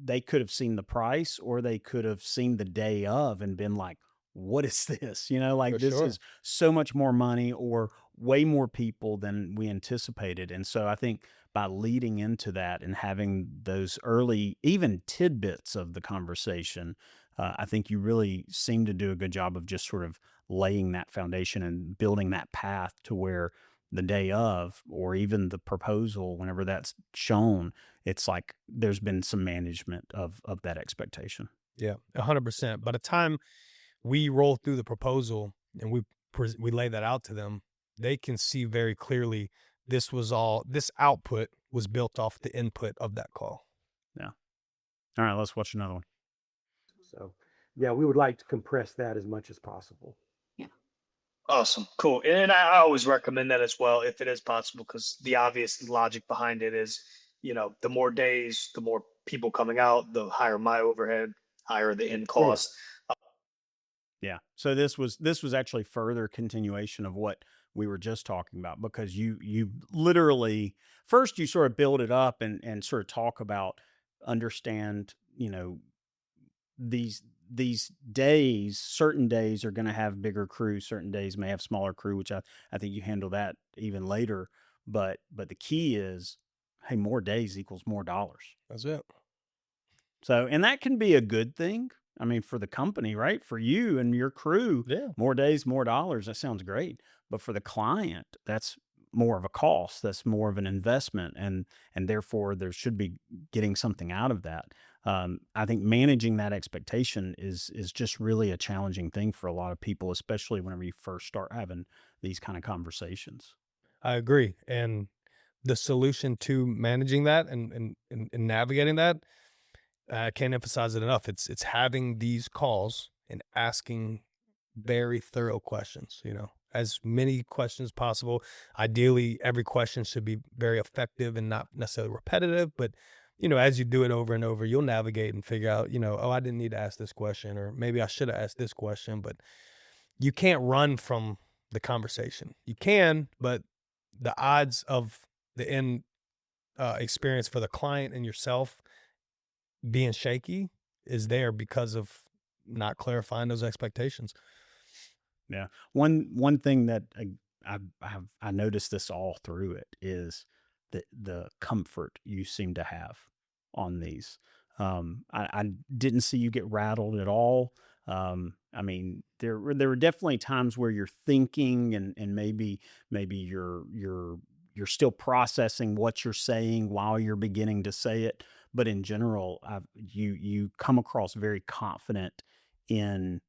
they could have seen the price or they could have seen the day of and been like, what is this? Like For this sure. is so much more money or way more people than we anticipated. And so I think by leading into that and having those early, even tidbits of the conversation, I think you really seem to do a good job of just sort of laying that foundation and building that path to where the day of, or even the proposal, whenever that's shown, it's like there's been some management of that expectation. Yeah, 100%. By the time we roll through the proposal and we lay that out to them, they can see very clearly this output was built off the input of that call. Yeah. All right, let's watch another one. So, yeah, we would like to compress that as much as possible. Awesome. Cool. And I always recommend that as well, if it is possible, because the obvious logic behind it is, the more days, the more people coming out, the higher my overhead, higher the end Oh, yeah. cost. Yeah. So this was actually further continuation of what we were just talking about, because you literally first you sort of build it up and sort of talk about, understand, these days, certain days are going to have bigger crew, certain days may have smaller crew, which I think you handle that even later. But the key is, hey, more days equals more dollars. That's it. So, and that can be a good thing, I mean, for the company, right? For you and your crew, Yeah. more days, more dollars. That sounds great. But for the client, that's more of a cost. That's more of an investment, and therefore there should be getting something out of that. I think managing that expectation is just really a challenging thing for a lot of people, especially whenever you first start having these kind of conversations. I agree. And the solution to managing that and navigating that, I can't emphasize it enough. It's having these calls and asking very thorough questions, as many questions possible. Ideally, every question should be very effective and not necessarily repetitive, but as you do it over and over, you'll navigate and figure out, oh, I didn't need to ask this question, or maybe I should have asked this question, but you can't run from the conversation. You can, but the odds of the end experience for the client and yourself being shaky is there because of not clarifying those expectations. Yeah. One thing that I noticed this all through it is the comfort you seem to have on these. I didn't see you get rattled at all. I mean, there were definitely times where you're thinking and maybe you're still processing what you're saying while you're beginning to say it. But in general, you come across very confident in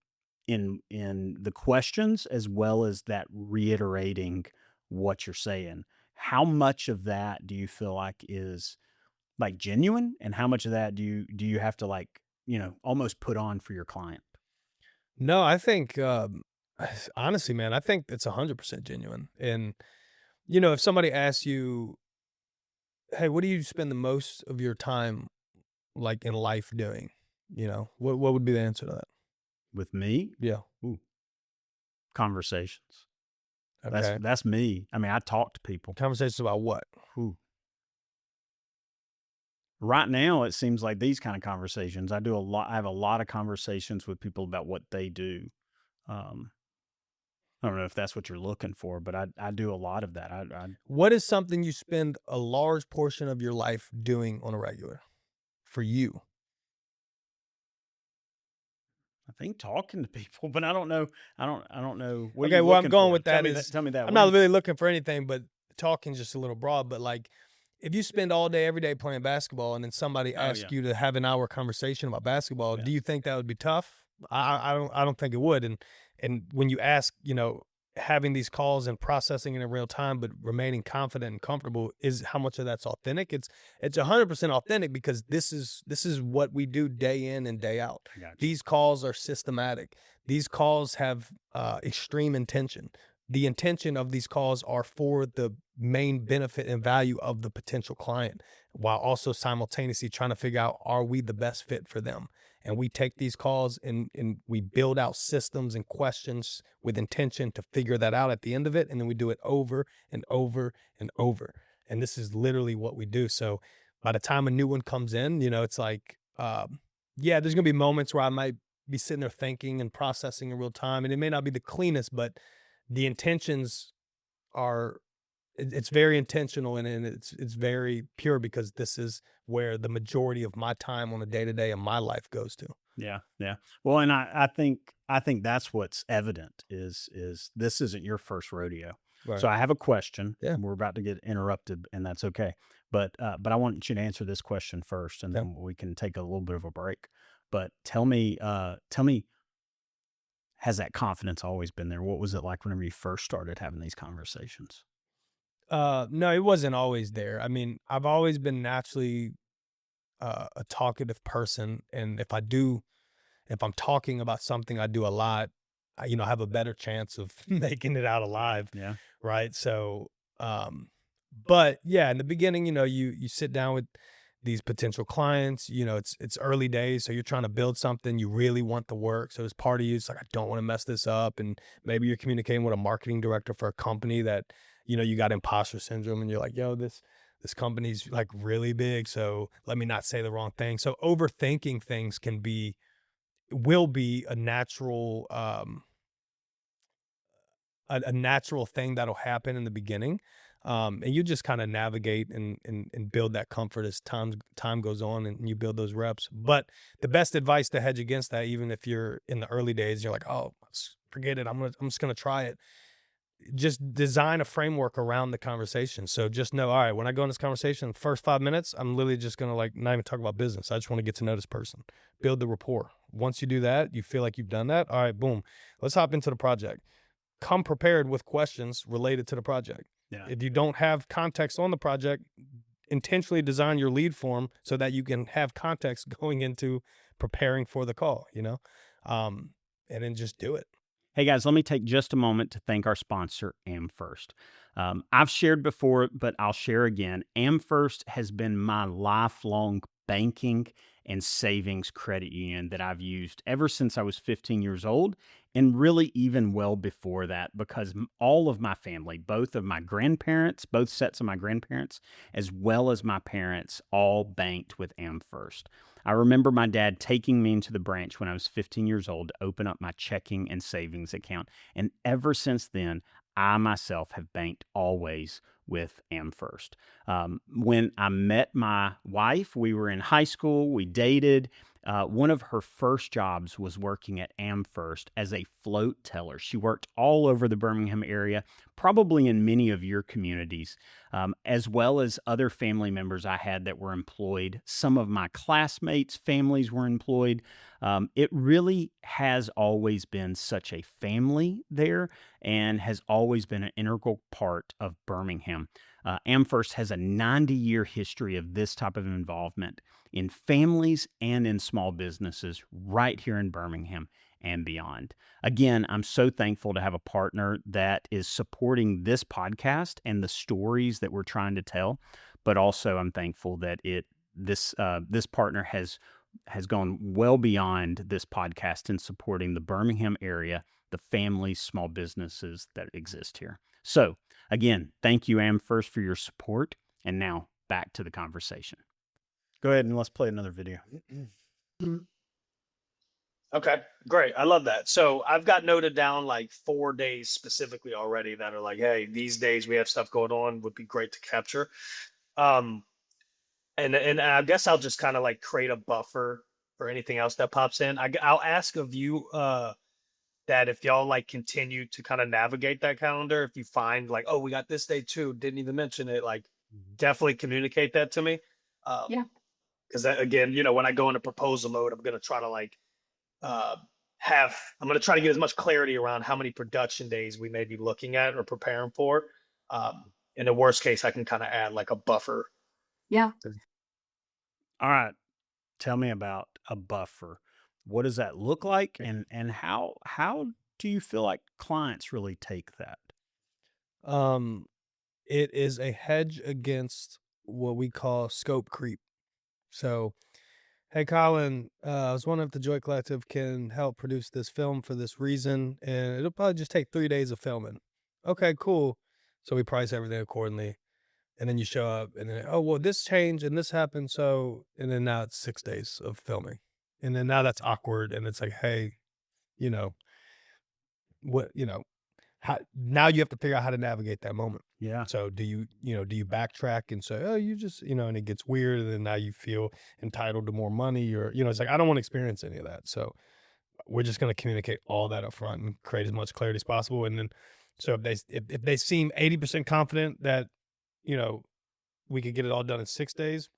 in the questions as well as that reiterating what you're saying. How much of that do you feel like is like genuine, and how much of that do you have to like, almost put on for your client? No, I think, honestly, man, I think it's 100% genuine. And, if somebody asks you, hey, what do you spend the most of your time like in life doing? What would be the answer to that? With me? Yeah. Ooh, conversations. That's Okay. that's me. I mean, I talk to people. Conversations about what? Ooh. Right now, it seems like these kind of conversations. I have a lot of conversations with people about what they do. Um, I don't know if that's what you're looking for, but I do a lot of that. What is something you spend a large portion of your life doing on a regular for you? I think talking to people, but I don't know. I don't know. What are Okay, you where I'm looking going for? with that is Tell me that. I'm What are not you? really looking for anything, but talking's just a little broad. But like, if you spend all day, every day playing basketball, and then somebody Oh asks yeah, you to have an hour conversation about basketball, yeah. do you think that would be tough? I don't think it would. And when you ask, having these calls and processing it in real time, but remaining confident and comfortable, is how much of that's authentic? It's 100% authentic because this is what we do day in and day out. I got you. These calls are systematic. These calls have extreme intention. The intention of these calls are for the main benefit and value of the potential client, while also simultaneously trying to figure out, are we the best fit for them? And we take these calls and we build out systems and questions with intention to figure that out at the end of it. And then we do it over and over and over. And this is literally what we do. So by the time a new one comes in, it's like, yeah, there's going to be moments where I might be sitting there thinking and processing in real time. And it may not be the cleanest, but the intentions are, it's very intentional, and it's very pure, because this is where the majority of my time on a day-to-day of my life goes to. Yeah, yeah. Well, and I think that's what's evident is this isn't your first rodeo. Right. So I have a question. Yeah. We're about to get interrupted, and that's okay. But I want you to answer this question first, and Yeah. then we can take a little bit of a break. But tell me, has that confidence always been there? What was it like whenever you first started having these conversations? No, it wasn't always there. I mean, I've always been naturally a talkative person, and if I'm talking about something I do a lot, I have a better chance of making it out alive, Yeah. right? So, um, but yeah, in the beginning, you sit down with these potential clients. It's early days, so you're trying to build something. You really want the work, so there's part of you, it's like, I don't want to mess this up. And maybe you're communicating with a marketing director for a company that you got imposter syndrome, and you're like, yo, this company's like really big, so let me not say the wrong thing. So overthinking things will be a natural a natural thing that'll happen in the beginning. And you just kind of navigate and build that comfort as time goes on, and you build those reps. But the best advice to hedge against that, even if you're in the early days, you're like, oh, forget it, I'm just gonna try it. Just design a framework around the conversation. So just know, all right, when I go in this conversation, the first 5 minutes, I'm literally just going to like not even talk about business. I just want to get to know this person, build the rapport. Once you do that, you feel like you've done that. All right, boom, let's hop into the project. Come prepared with questions related to the project. Yeah. If you don't have context on the project, intentionally design your lead form so that you can have context going into preparing for the call, and then just do it. Hey guys, let me take just a moment to thank our sponsor, AmFirst. I've shared before, but I'll share again. AmFirst has been my lifelong banking and savings credit union that I've used ever since I was 15 years old, and really even well before that, because all of my family, both of my grandparents, both sets of my grandparents, as well as my parents, all banked with AmFirst. I remember my dad taking me into the branch when I was 15 years old to open up my checking and savings account. And ever since then, I myself have banked always with AmFirst. When I met my wife, we were in high school, we dated. One of her first jobs was working at AmFirst as a float teller. She worked all over the Birmingham area, probably in many of your communities, as well as other family members I had that were employed. Some of my classmates' families were employed. It really has always been such a family there and has always been an integral part of Birmingham. AmFirst has a 90-year history of this type of involvement in families and in small businesses right here in Birmingham and beyond. Again, I'm so thankful to have a partner that is supporting this podcast and the stories that we're trying to tell, but also I'm thankful that this partner has gone well beyond this podcast in supporting the Birmingham area, the families, small businesses that exist here. So again, thank you, AmFirst, for your support. And now back to the conversation. Go ahead and let's play another video. Okay, great. I love that. So I've got noted down like 4 days specifically already that are like, hey, these days we have stuff going on, would be great to capture. Um, and I guess I'll just kind of like create a buffer for anything else that pops in. I'll ask of you that if y'all like continue to kind of navigate that calendar, if you find like, oh, we got this day too, didn't even mention it, like definitely communicate that to me. Yeah. Because again, when I go into proposal mode, I'm gonna try to like uh, I'm going to try to get as much clarity around how many production days we may be looking at or preparing for. In the worst case, I can kind of add like a buffer. Yeah. All right. Tell me about a buffer. What does that look like? And how do you feel like clients really take that? It is a hedge against what we call scope creep. So, hey, Colin, I was wondering if the Joy Collective can help produce this film for this reason, and it'll probably just take 3 days of filming. Okay, cool. So we price everything accordingly, and then you show up, and then, oh, well, this changed, and this happened, and then now it's 6 days of filming. And then now that's awkward, and it's like, hey, you know, what, now you have to figure out how to navigate that moment. Yeah. So do you backtrack and say, oh, you just, and it gets weird, and then now you feel entitled to more money, or, it's like, I don't want to experience any of that. So we're just going to communicate all that up front and create as much clarity as possible. And then, so if they seem 80% confident that, we could get it all done in 6 days,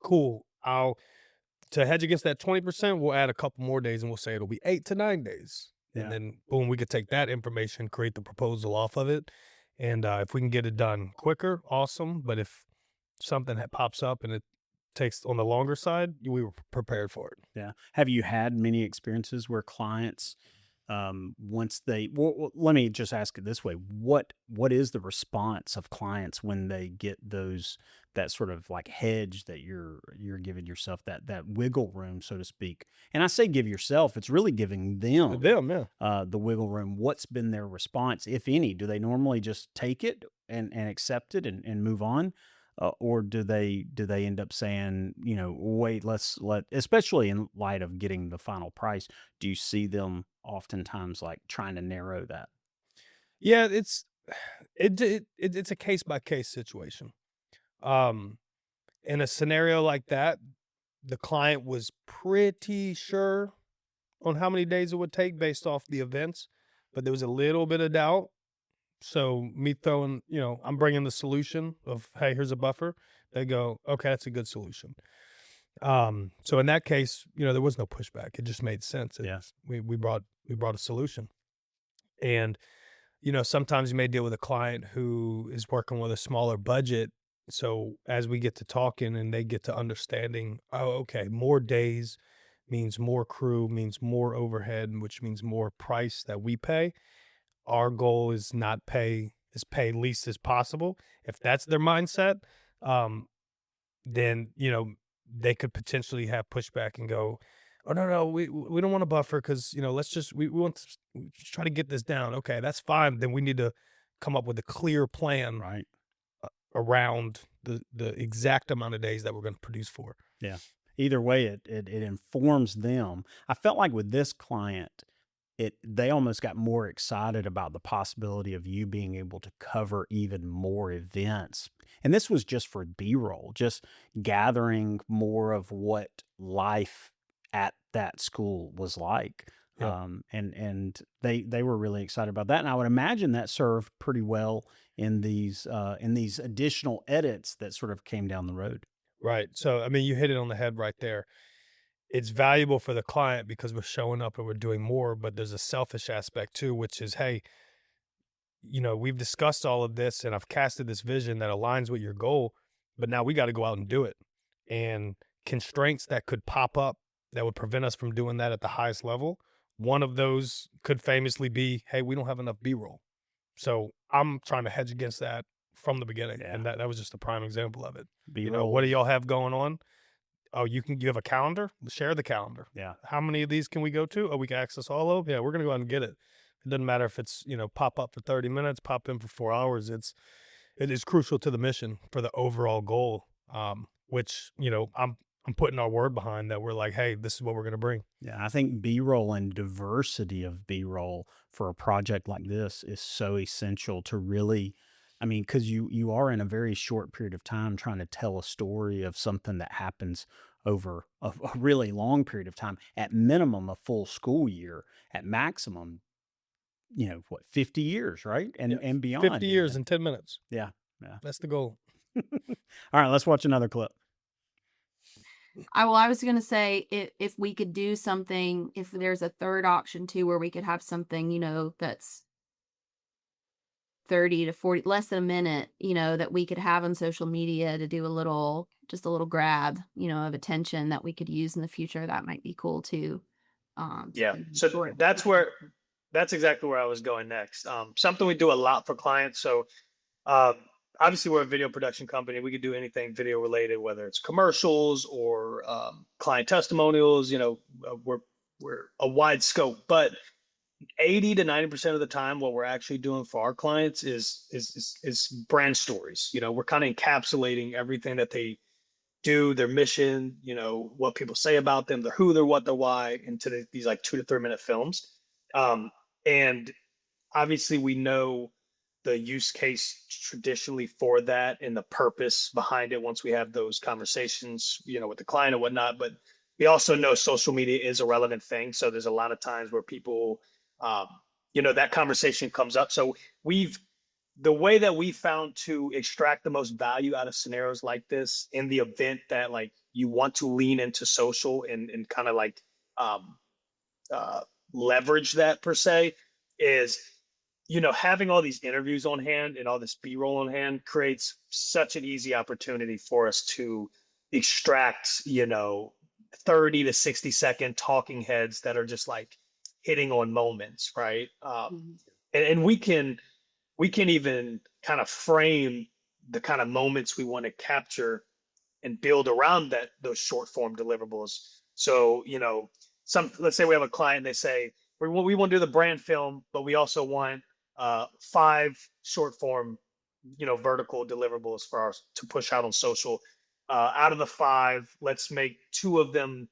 cool. To hedge against that 20%, we'll add a couple more days, and we'll say it'll be 8 to 9 days. Yeah. And then boom, we could take that information, create the proposal off of it. And if we can get it done quicker, awesome. But if something that pops up and it takes on the longer side, we were prepared for it. Yeah. Have you had many experiences where clients, once let me just ask it this way. What is the response of clients when they get that sort of like hedge that you're giving yourself, that wiggle room, so to speak? And I say give yourself, it's really giving them, yeah. The wiggle room. What's been their response, if any? Do they normally just take it and accept it and move on? Or do they end up saying, wait, especially in light of getting the final price, do you see them oftentimes like trying to narrow that? Yeah, it's it's a case by case situation. In a scenario like that, the client was pretty sure on how many days it would take based off the events, but there was a little bit of doubt. So me throwing, I'm bringing the solution of, hey, here's a buffer. They go, okay, that's a good solution. So in that case, there was no pushback. It just made sense. Yes. We brought a solution. And, sometimes you may deal with a client who is working with a smaller budget. So as we get to talking and they get to understanding, oh, okay, more days means more crew, means more overhead, which means more price that we pay. Our goal is pay least as possible. If that's their mindset, then, they could potentially have pushback and go, oh, no, we don't want a buffer because, we want to try to get this down. Okay, that's fine. Then we need to come up with a clear plan Right. around the exact amount of days that we're going to produce for. Yeah. Either way, it informs them. I felt like with this client, they almost got more excited about the possibility of you being able to cover even more events. And this was just for B-roll, just gathering more of what life at that school was like. Yeah. And they were really excited about that. And I would imagine that served pretty well in these additional edits that sort of came down the road. Right. So, I mean, you hit it on the head right there. It's valuable for the client because we're showing up and we're doing more, but there's a selfish aspect too, which is, hey, we've discussed all of this and I've casted this vision that aligns with your goal, but now we got to go out and do it. And constraints that could pop up that would prevent us from doing that at the highest level. One of those could famously be, hey, we don't have enough B-roll. So I'm trying to hedge against that from the beginning. Yeah. And that was just a prime example of it. B-roll. What do y'all have going on? Oh, you have a calendar? Share the calendar. Yeah. How many of these can we go to? Oh, we can access all of them? Yeah, we're going to go out and get it. It doesn't matter if it's, pop up for 30 minutes, pop in for 4 hours. It is crucial to the mission for the overall goal, which, I'm putting our word behind that. We're like, hey, this is what we're going to bring. Yeah, I think B-roll and diversity of B-roll for a project like this is so essential to really, because you are in a very short period of time trying to tell a story of something that happens over a really long period of time, at minimum a full school year, at maximum, 50 years, right? And beyond. 50 years in 10 minutes. Yeah. That's the goal. All right, let's watch another clip. I was going to say if we could do something, if there's a third option too, where we could have something, that's 30 to 40, less than a minute, that we could have on social media to do just a little grab, of attention that we could use in the future. That might be cool too. Yeah. So that's exactly where I was going next. Something we do a lot for clients. So, obviously we're a video production company. We could do anything video related, whether it's commercials or client testimonials. We're a wide scope, but 80 to 90% of the time, what we're actually doing for our clients is brand stories. We're kind of encapsulating everything that they do, their mission, what people say about them, their who, their what, their why, into these like 2 to 3 minute films. And obviously we know the use case traditionally for that and the purpose behind it once we have those conversations, with the client and whatnot. But we also know social media is a relevant thing. So there's a lot of times where people, that conversation comes up. So the way that we found to extract the most value out of scenarios like this in the event that like you want to lean into social and kind of like leverage that per se is, having all these interviews on hand and all this B-roll on hand creates such an easy opportunity for us to extract, 30 to 60-second talking heads that are just like hitting on moments, right? And we can even kind of frame the kind of moments we want to capture and build around those short form deliverables. So, let's say we have a client, they say, we want to do the brand film, but we also want 5 short form, vertical deliverables for ours to push out on social. Out of the 5, let's make 2 of them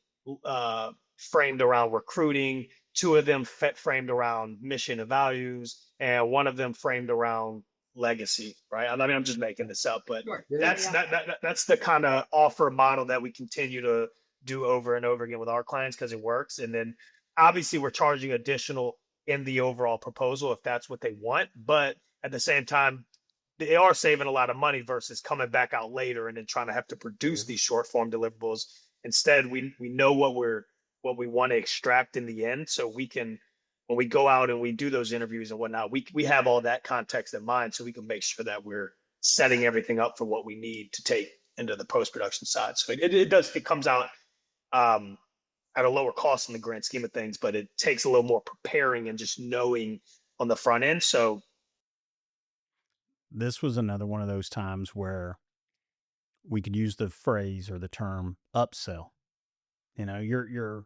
framed around recruiting, 2 of them framed around mission and values, and 1 of them framed around legacy, right? I mean, I'm just making this up, but Sure. that's the kind of offer model that we continue to do over and over again with our clients because it works. And then obviously we're charging additional in the overall proposal if that's what they want, but at the same time, they are saving a lot of money versus coming back out later and then trying to have to produce these short form deliverables. Instead, we know what we want to extract in the end, so we can, when we go out and we do those interviews and whatnot, we have all that context in mind, so we can make sure that we're setting everything up for what we need to take into the post production side. So it comes out at a lower cost in the grand scheme of things, but it takes a little more preparing and just knowing on the front end. So This was another one of those times where we could use the phrase or the term upsell. You know,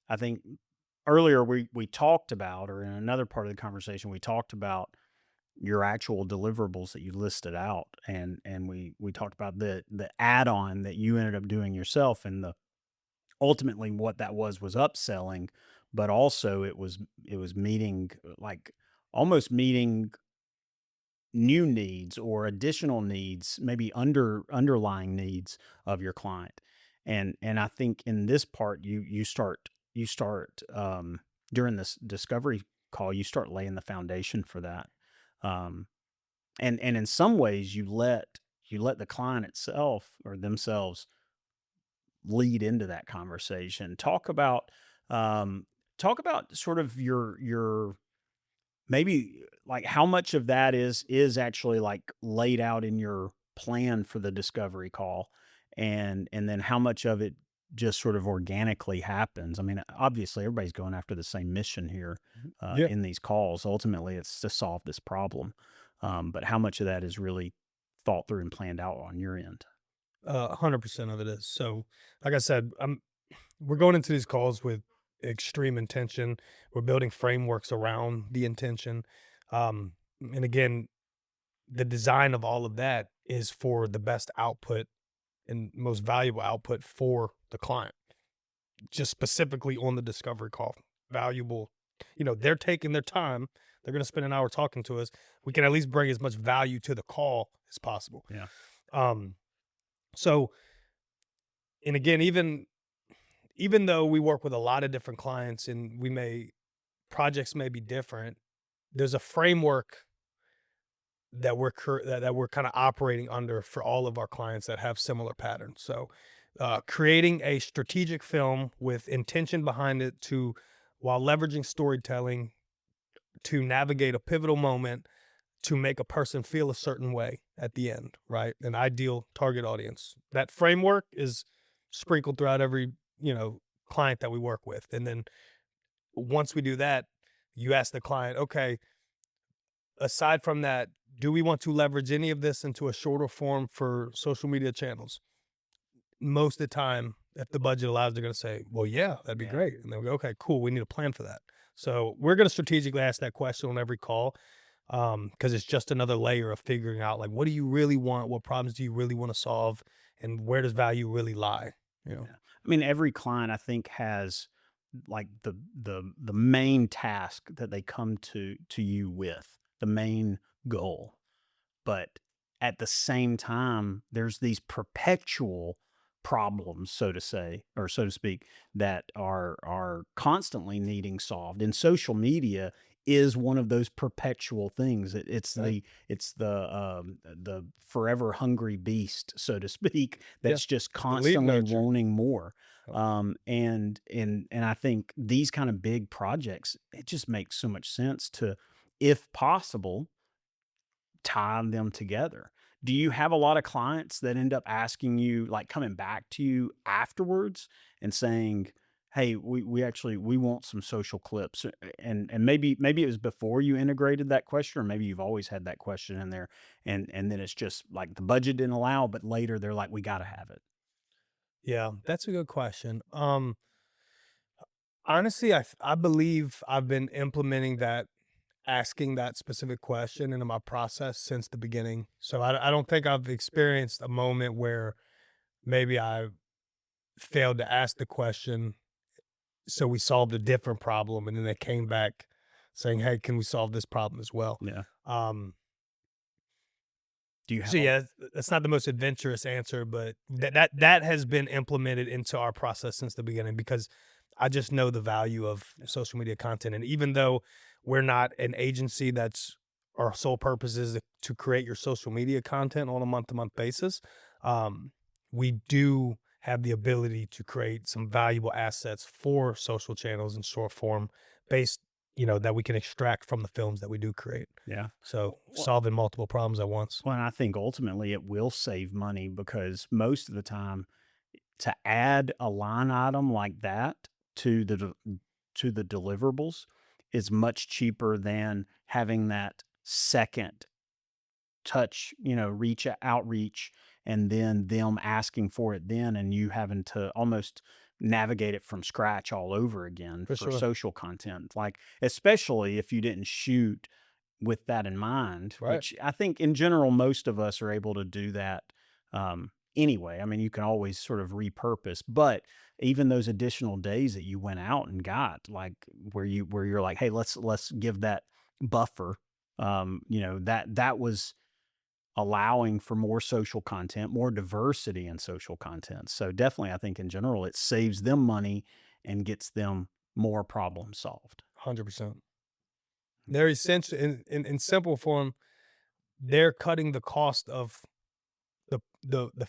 I think earlier we talked about, or in another part of the conversation, we talked about your actual deliverables that you listed out. And we talked about the add-on that you ended up doing yourself, and the ultimately what that was upselling, but also it was meeting, like, almost meeting new needs or additional needs, maybe underlying needs of your client. And I think in this part, you start during this discovery call, you start laying the foundation for that. Um, and in some ways, you let the client itself or themselves lead into that conversation. Um, talk about sort of your maybe, like, how much of that is actually, like, laid out in your plan for the discovery call, and then how much of it just sort of organically happens. I mean, obviously, everybody's going after the same mission here, Yeah. in these calls. Ultimately, it's to solve this problem, but how much of that is really thought through and planned out on your end? 100% of it is. So, like I said, we're going into these calls with extreme intention. We're building frameworks around the intention. And again, the design of all of that is for the best output and most valuable output for the client, just specifically on the discovery call. Valuable, they're taking their time. They're going to spend an hour talking to us. We can at least bring as much value to the call as possible. Yeah. Um, so, and again, even though we work with a lot of different clients and projects may be different, there's a framework that we're kind of operating under for all of our clients that have similar patterns. So, creating a strategic film with intention behind it while leveraging storytelling to navigate a pivotal moment to make a person feel a certain way at the end, right? An ideal target audience. That framework is sprinkled throughout every, client that we work with. And then once we do that, you ask the client, okay, aside from that, do we want to leverage any of this into a shorter form for social media channels? Most of the time, if the budget allows, they're going to say, well, yeah, that'd be great. And they'll go, okay, cool. We need a plan for that. So we're going to strategically ask that question on every call, because it's just another layer of figuring out, like, what do you really want? What problems do you really want to solve? And where does value really lie? Yeah. I mean, every client, I think, has, like, the main task that they come to you with, the main goal. But at the same time, there's these perpetual problems, so to say, or so to speak, that are constantly needing solved. And social media is one of those perpetual things. It's the forever hungry beast, so to speak, that's just constantly nurture. wanting more. Oh. And I think these kind of big projects, it just makes so much sense to, if possible, tie them together. Do you have a lot of clients that end up asking you, like, coming back to you afterwards and saying, "Hey, we want some social clips," and maybe it was before you integrated that question, or maybe you've always had that question in there, and then it's just like the budget didn't allow, but later they're like, "We got to have it." Yeah, that's a good question. Honestly, I believe I've been implementing asking that specific question into my process since the beginning. So I don't think I've experienced a moment where maybe I failed to ask the question, so we solved a different problem, and then they came back saying, "Hey, can we solve this problem as well?" Yeah. Um, Do you have So yeah, that's not the most adventurous answer, but that has been implemented into our process since the beginning because I just know the value of social media content. And even though we're not an agency that's our sole purpose is to create your social media content on a month-to-month basis, we do have the ability to create some valuable assets for social channels in short form based, that we can extract from the films that we do create. Yeah. So Well, solving multiple problems at once. well, and I think ultimately it will save money because most of the time to add a line item like that to the deliverables is much cheaper than having that second touch, outreach, and then them asking for it then, and you having to almost navigate it from scratch all over again For for sure. social content. Like, especially if you didn't shoot with that in mind, Right. which I think in general, most of us are able to do that anyway. I mean, you can always sort of repurpose, but even those additional days that you went out and got, like where you're like, hey, let's give that buffer. That was allowing for more social content, more diversity in social content. So definitely, I think in general, it saves them money and gets them more problem solved. 100%. They're essential in simple form. They're cutting the cost of the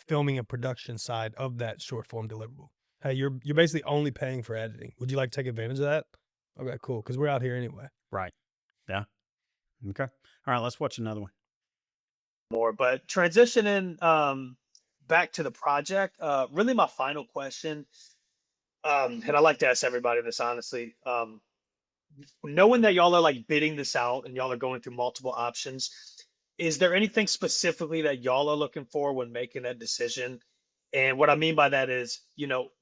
filming and production side of that short form deliverable. Hey, you're basically only paying for editing. Would you like to take advantage of that? Okay, cool. Because we're out here anyway. Right. Yeah. Okay. All right. Let's watch another one. More. But transitioning back to the project, really my final question, and I like to ask everybody this honestly. Knowing that y'all are like bidding this out and y'all are going through multiple options, is there anything specifically that y'all are looking for when making that decision? And what I mean by that is,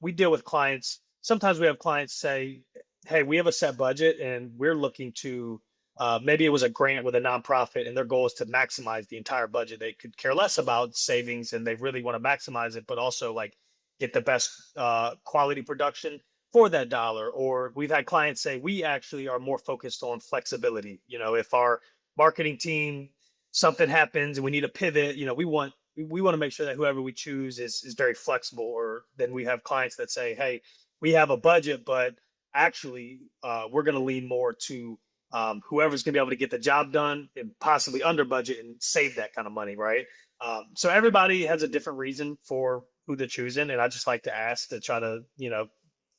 we deal with clients. Sometimes we have clients say, hey, we have a set budget and we're looking to, maybe it was a grant with a nonprofit and their goal is to maximize the entire budget. They could care less about savings and they really want to maximize it, but also like get the best quality production for that dollar. Or we've had clients say we actually are more focused on flexibility. If our marketing team, something happens and we need a pivot, we want to make sure that whoever we choose is very flexible. Or then we have clients that say, hey, we have a budget, but actually we're going to lean more to whoever's going to be able to get the job done and possibly under budget and save that kind of money, right? So everybody has a different reason for who they're choosing, and I just like to ask to try to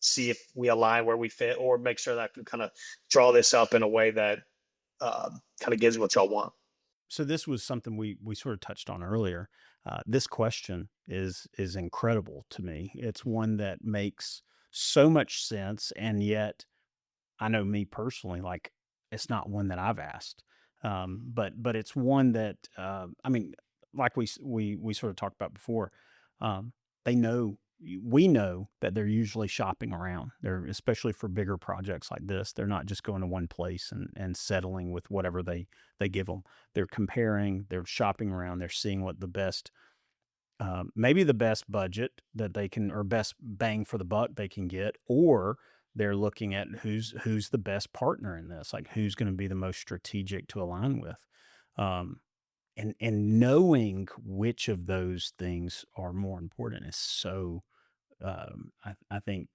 see if we align where we fit, or make sure that I can kind of draw this up in a way that kind of gives what y'all want. So this was something we sort of touched on earlier. This question is incredible to me. It's one that makes so much sense, and yet I know me personally, like it's not one that I've asked. But it's one that I mean, like we sort of talked about before. They know we know that they're usually shopping around. They're especially for bigger projects like this. They're not just going to one place and settling with whatever they give them. They're comparing. They're shopping around. They're seeing what the best maybe the best budget that they can, or best bang for the buck they can get, or they're looking at who's the best partner in this, like who's going to be the most strategic to align with, um, and knowing which of those things are more important is so I think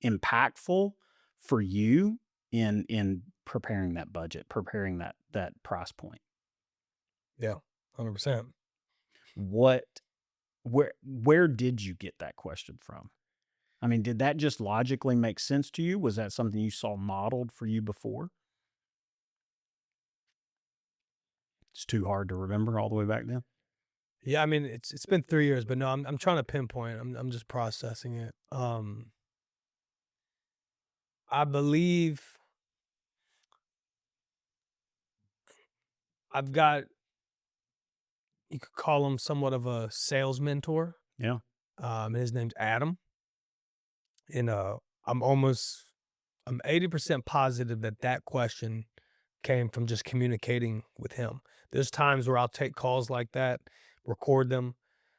impactful for you in preparing that budget, preparing that price point. Yeah, 100%. What where did you get that question from? I mean, did that just logically make sense to you? Was that something you saw modeled for you before? It's too hard to remember all the way back then. Yeah, I mean it's been 3 years, but no, I'm trying to pinpoint. I'm just processing it. I believe I've got, you could call him somewhat of a sales mentor. Yeah. And his name's Adam. And I'm 80% positive that question came from just communicating with him. There's times where I'll take calls like that, record them,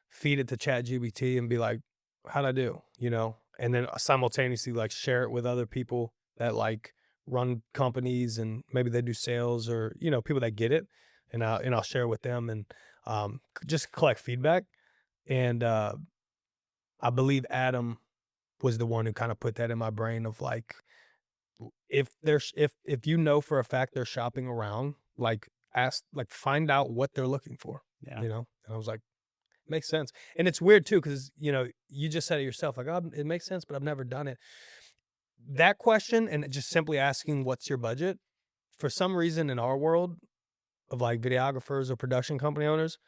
feed it to ChatGPT and be like, how'd I do? And then simultaneously like share it with other people that like run companies and maybe they do sales, or, people that get it. and I'll share it with them and just collect feedback. And I believe Adam was the one who kind of put that in my brain of like, if you know for a fact they're shopping around, like find out what they're looking for, Yeah. you know? And I was like, makes sense. And it's weird too, because you just said it yourself, like, oh, it makes sense, but I've never done it. That question and just simply asking what's your budget, for some reason in our world of like videographers or production company owners,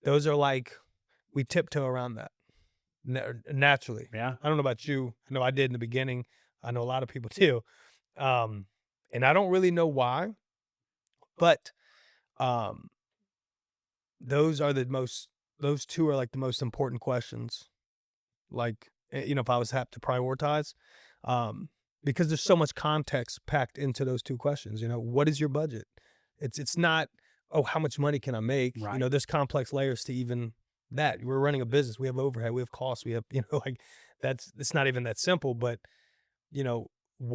those are like, we tiptoe around that naturally. Yeah. I don't know about you. I know I did in the beginning. I know a lot of people too. And I don't really know why, but um, those two are like the most important questions. Like, if I was have to prioritize, because there's so much context packed into those two questions. What is your budget? It's not, oh, how much money can I make? Right. There's complex layers to even that. We're running a business. We have overhead. We have costs. We have, like it's not even that simple. But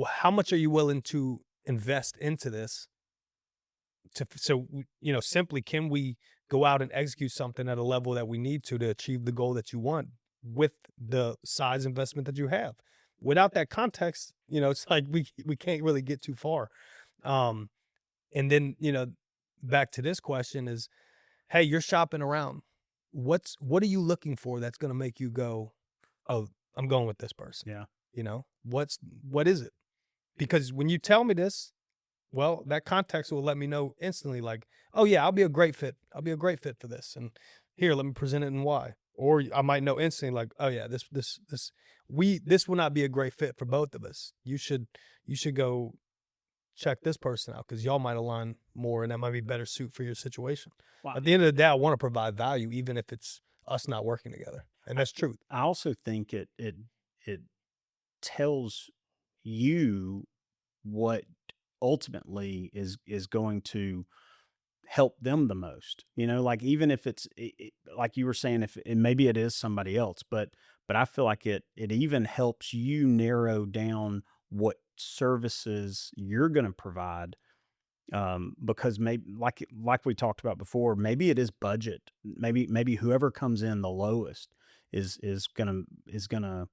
how much are you willing to invest into this? Simply, can we go out and execute something at a level that we need to achieve the goal that you want with the size investment that you have? Without that context, it's like we can't really get too far. And then, back to this question is, hey, you're shopping around. What are you looking for that's going to make you go, oh, I'm going with this person? Yeah. What is it? Because when you tell me this, well, that context will let me know instantly, like, oh yeah, I'll be a great fit. I'll be a great fit for this. And here, let me present it and why. Or I might know instantly, like, oh yeah, this will not be a great fit for both of us. You should go check this person out because y'all might align more and that might be better suit for your situation. Wow. At the end of the day, I want to provide value, even if it's us not working together. And that's truth. I also think it tells you what ultimately is going to help them the most. Like even if it's like you were saying, if maybe it is somebody else, but I feel like it even helps you narrow down what services you're going to provide. Because maybe like we talked about before, maybe it is budget. Maybe whoever comes in the lowest is gonna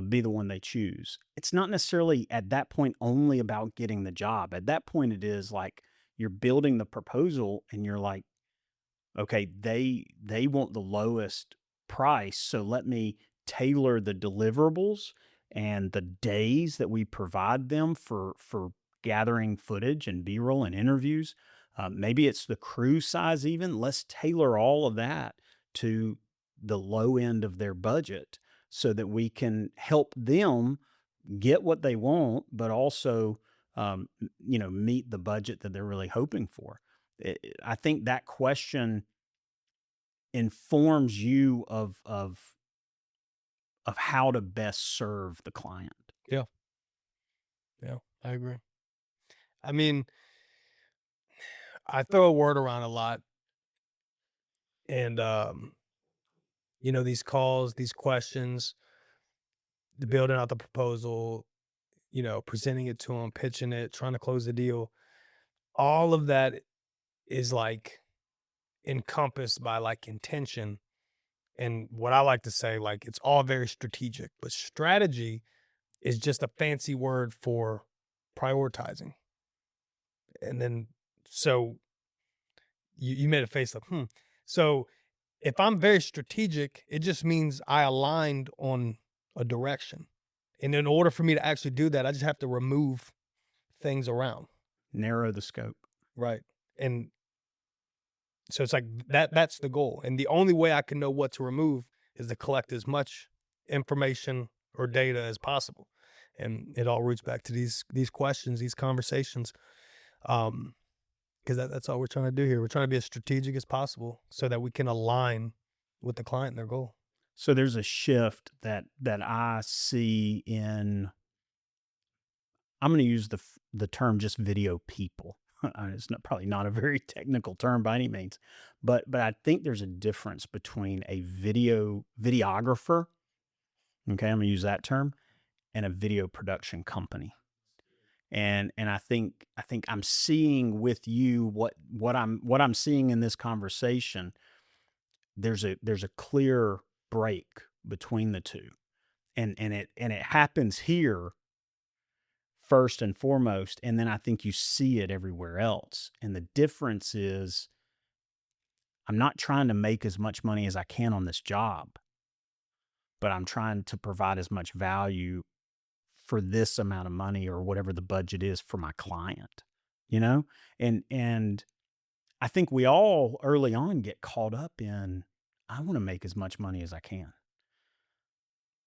be the one they choose. It's not necessarily at that point only about getting the job. At that point, it is like you're building the proposal and you're like, okay, they want the lowest price, so let me tailor the deliverables and the days that we provide them for gathering footage and B-roll and interviews. Maybe it's the crew size even. Let's tailor all of that to the low end of their budget so that we can help them get what they want, but also meet the budget that they're really hoping for. I think that question informs you of how to best serve the client. Yeah. Yeah, I agree. I mean, I throw a word around a lot, and these calls, these questions, the building out the proposal, presenting it to them, pitching it, trying to close the deal. All of that is like encompassed by like intention. And what I like to say, like, it's all very strategic, but strategy is just a fancy word for prioritizing. And then, so you made a face like, So if I'm very strategic, it just means I aligned on a direction. And in order for me to actually do that, I just have to remove things around. Narrow the scope. Right. And so it's like that's the goal. And the only way I can know what to remove is to collect as much information or data as possible. And it all roots back to these questions, these conversations. Because that's all we're trying to do here. We're trying to be as strategic as possible so that we can align with the client and their goal. So there's a shift that I see in, I'm going to use the term just video people. It's probably not a very technical term by any means, but I think there's a difference between a videographer, okay, I'm going to use that term, and a video production company. And I think I'm seeing with you what I'm seeing in this conversation. There's a clear break between the two, and it happens here first and foremost, and then I think you see it everywhere else. And the difference is, I'm not trying to make as much money as I can on this job, but I'm trying to provide as much value for this amount of money or whatever the budget is for my client, you know? And I think we all early on get caught up in, I want to make as much money as I can.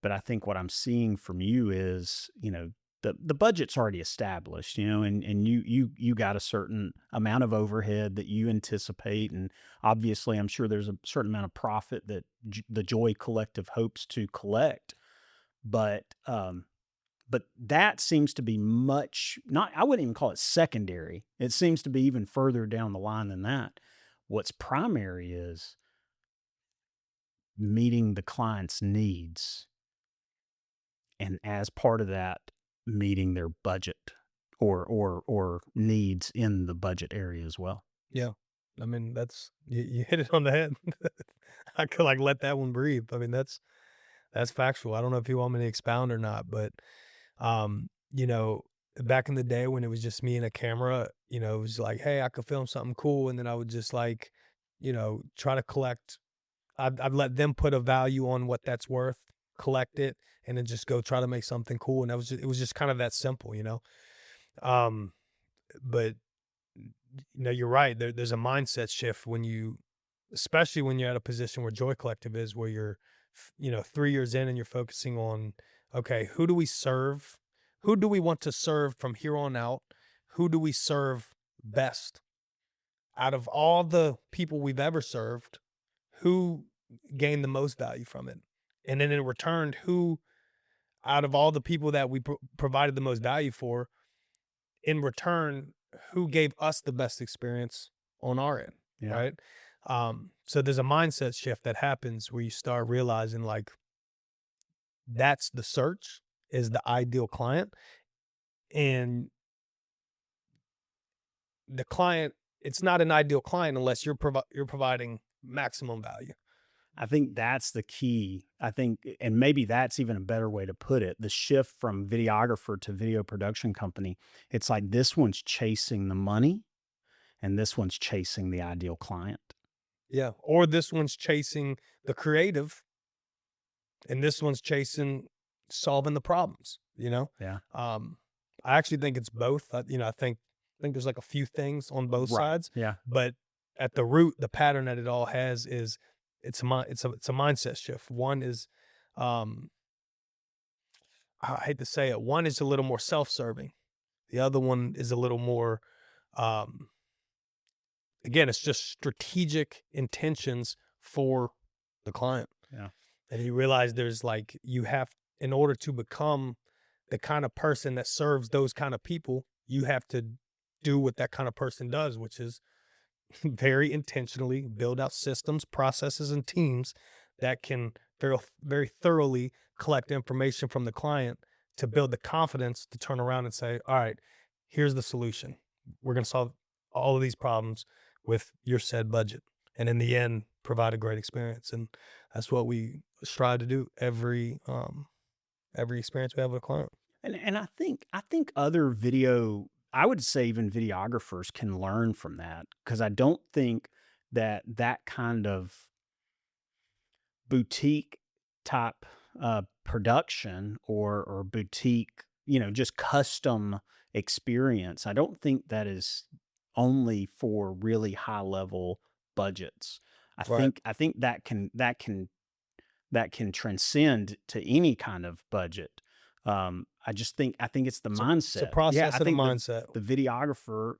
But I think what I'm seeing from you is, the budget's already established, and you got a certain amount of overhead that you anticipate, and obviously, I'm sure there's a certain amount of profit that the Joy Collective hopes to collect. But that seems to be much not. I wouldn't even call it secondary. It seems to be even further down the line than that. What's primary is meeting the client's needs, and as part of that, meeting their budget or needs in the budget area as well. Yeah. I mean, that's you hit it on the head. I could like let that one breathe. I mean, that's factual. I don't know if you want me to expound or not, but you know, back in the day when it was just me and a camera, it was like, hey, I could film something cool, and then I would just like, try to collect. I'd let them put a value on what that's worth, collect it, and then just go try to make something cool. And it was just kind of that simple. Um, but you're right. There's a mindset shift especially when you're at a position where Joy Collective is, where you're, 3 years in and you're focusing on, okay, who do we serve? Who do we want to serve from here on out? Who do we serve best? Out of all the people we've ever served, who gained the most value from it? And then in return, who out of all the people that we provided the most value for, in return, who gave us the best experience on our end, Yeah. right? So there's a mindset shift that happens where you start realizing like that's the search is the ideal client, and the client, it's not an ideal client unless you're providing maximum value. I think that's the key. I think, and maybe that's even a better way to put it, the shift from videographer to video production company. It's like this one's chasing the money and this one's chasing the ideal client. Yeah. Or this one's chasing the creative and this one's chasing solving the problems, Yeah. I actually think it's both. I think there's like a few things on both Right. sides, Yeah. but at the root, the pattern that it all has is it's a mindset shift. One is, I hate to say it, one is a little more self-serving. The other one is a little more, again, it's just strategic intentions for the client. Yeah. And you realize there's like, in order to become the kind of person that serves those kind of people, you have to do what that kind of person does, which is very intentionally build out systems, processes, and teams that can very, very thoroughly collect information from the client to build the confidence to turn around and say, all right, here's the solution. We're going to solve all of these problems with your said budget. And in the end, provide a great experience. And that's what we strive to do every experience we have with a client. And I think other I would say even videographers can learn from that, because I don't think that kind of boutique type production or boutique, just custom experience. I don't think that is only for really high level budgets. Right. I think that can transcend to any kind of budget. I think it's the mindset. It's a process I and a think mindset. the videographer,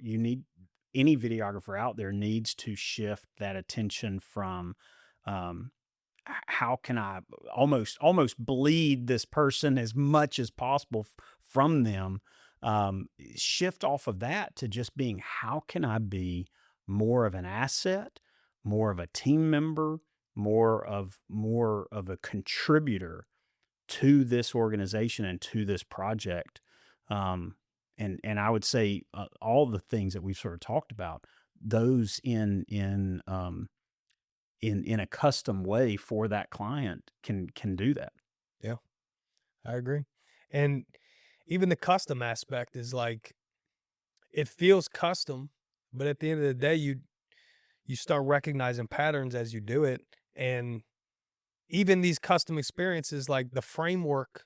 any videographer out there needs to shift that attention from, how can I almost bleed this person as much as possible from them. Shift off of that to just being, how can I be more of an asset, more of a team member, more of a contributor to this organization and to this project. And I would say all the things that we've sort of talked about, those in a custom way for that client can do that. Yeah, I agree. And even the custom aspect is like it feels custom, but at the end of the day, you start recognizing patterns as you do it. And even these custom experiences, like the framework